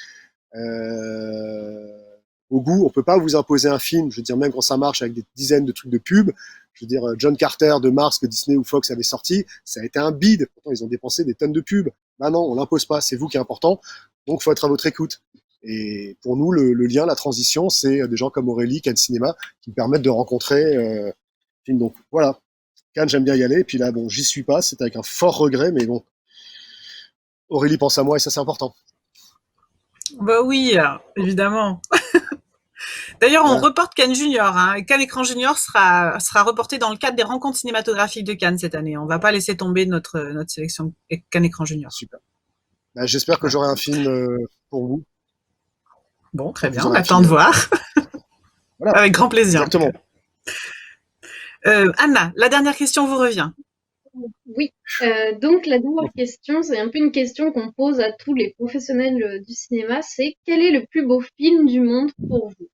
au goût. On peut pas vous imposer un film, je veux dire, même quand ça marche avec des dizaines de trucs de pub. Je veux dire, John Carter de Mars que Disney ou Fox avaient sorti, ça a été un bide. Pourtant, ils ont dépensé des tonnes de pubs. Bah non, on l'impose pas, c'est vous qui est important. Donc, faut être à votre écoute. Et pour nous, le lien, la transition, c'est des gens comme Aurélie, Cannes Cinéma, qui me permettent de rencontrer films. Donc, voilà. Cannes, j'aime bien y aller. Et puis là, bon, j'y suis pas. C'est avec un fort regret, mais bon, Aurélie pense à moi et ça, c'est important. Bah oui, évidemment. D'ailleurs, on Voilà. reporte Cannes Junior. Hein. Cannes Écran Junior sera reporté dans le cadre des rencontres cinématographiques de Cannes cette année. On va pas laisser tomber notre sélection Cannes Écran Junior. Super. Bah, j'espère que j'aurai un film pour vous. Bon, très Vous bien, on aurez un attend de film. voir. Voilà. Avec grand plaisir. Exactement. Anna, la dernière question vous revient. Oui, donc la dernière question, c'est un peu une question qu'on pose à tous les professionnels du cinéma, c'est quel est le plus beau film du monde pour vous?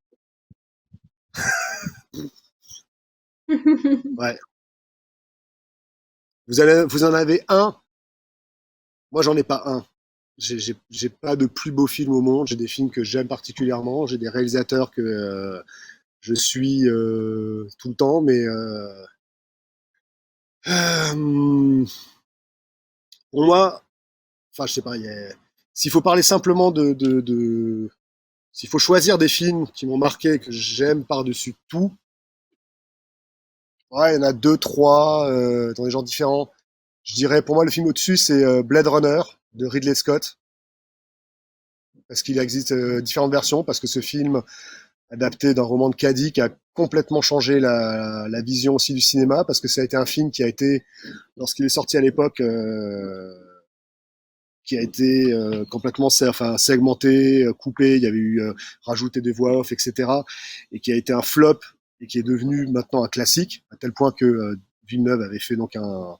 Ouais. Vous en avez un. Moi, j'en ai pas un. J'ai pas de plus beau film au monde. J'ai des films que j'aime particulièrement. J'ai des réalisateurs que je suis tout le temps, mais euh, pour moi, enfin, je sais pas. S'il faut parler simplement s'il faut choisir des films qui m'ont marqué, que j'aime par-dessus tout, ouais, il y en a deux, trois, dans des genres différents. Je dirais, pour moi, le film au-dessus, c'est Blade Runner de Ridley Scott, parce qu'il existe différentes versions, parce que ce film, adapté d'un roman de Kadik, a complètement changé la vision aussi du cinéma, parce que ça a été un film qui a été, lorsqu'il est sorti à l'époque, qui a été complètement segmenté, coupé, il y avait eu rajouté des voix off, etc., et qui a été un flop, et qui est devenu maintenant un classique, à tel point que Villeneuve avait fait donc un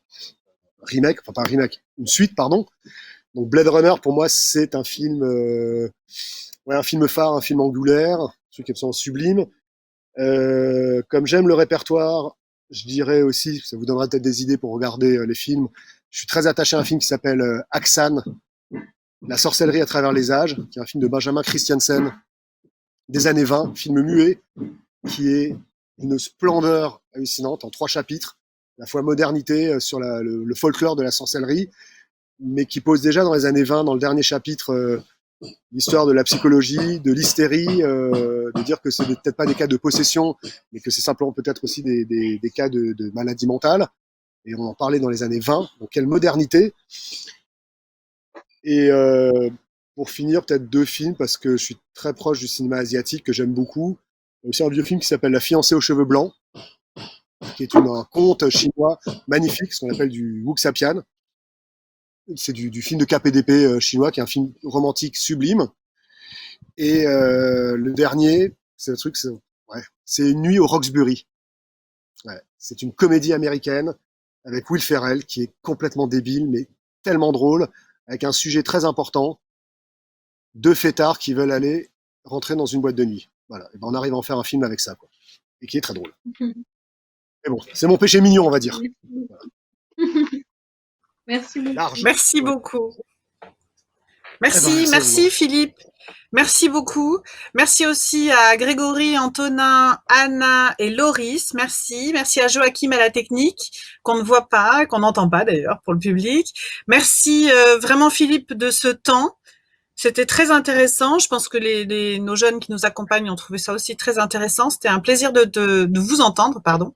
remake, enfin pas un remake, une suite, pardon. Donc Blade Runner, pour moi, c'est un film, ouais, un film phare, un film angulaire, un truc absolument sublime. Comme j'aime le répertoire, je dirais aussi, ça vous donnera peut-être des idées pour regarder les films. Je suis très attaché à un film qui s'appelle Aksan, La sorcellerie à travers les âges, qui est un film de Benjamin Christiansen des années 20, film muet, qui est d'une splendeur hallucinante en 3 chapitres, à la fois modernité sur le folklore de la sorcellerie, mais qui pose déjà dans les années 20, dans le dernier chapitre, l'histoire de la psychologie, de l'hystérie, de dire que c'est peut-être pas des cas de possession, mais que c'est simplement peut-être aussi des cas de maladie mentale. Et on en parlait dans les années 20. Donc quelle modernité. Et pour finir, peut-être 2 films, parce que je suis très proche du cinéma asiatique, que j'aime beaucoup. Il y a aussi un vieux film qui s'appelle La fiancée aux cheveux blancs, qui est un conte chinois magnifique, ce qu'on appelle du wuxia-pian. C'est du film de KPDP chinois, qui est un film romantique sublime. Et le dernier, c'est le truc, c'est Une nuit au Roxbury. Ouais, c'est une comédie américaine avec Will Ferrell qui est complètement débile, mais tellement drôle, avec un sujet très important. 2 fêtards qui veulent aller rentrer dans une boîte de nuit. Voilà, et ben on arrive à en faire un film avec ça, quoi. Et qui est très drôle. Mais bon, c'est mon péché mignon, on va dire. Merci beaucoup. Large. Merci Ouais. beaucoup. Merci, Merci, à merci vous. Philippe. Merci beaucoup. Merci aussi à Grégory, Antonin, Anna et Loris. Merci. Merci à Joachim à la technique, qu'on ne voit pas, qu'on n'entend pas d'ailleurs pour le public. Merci vraiment Philippe de ce temps. C'était très intéressant. Je pense que nos jeunes qui nous accompagnent ont trouvé ça aussi très intéressant. C'était un plaisir de vous entendre, pardon.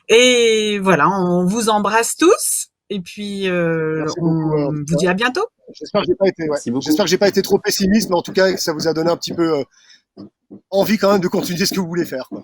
Et voilà, on vous embrasse tous. Et puis, Merci beaucoup. on vous dit à bientôt. J'espère que j'ai pas été, ouais. Merci beaucoup. J'espère que j'ai pas été trop pessimiste, mais en tout cas, ça vous a donné un petit peu envie quand même de continuer ce que vous voulez faire, quoi.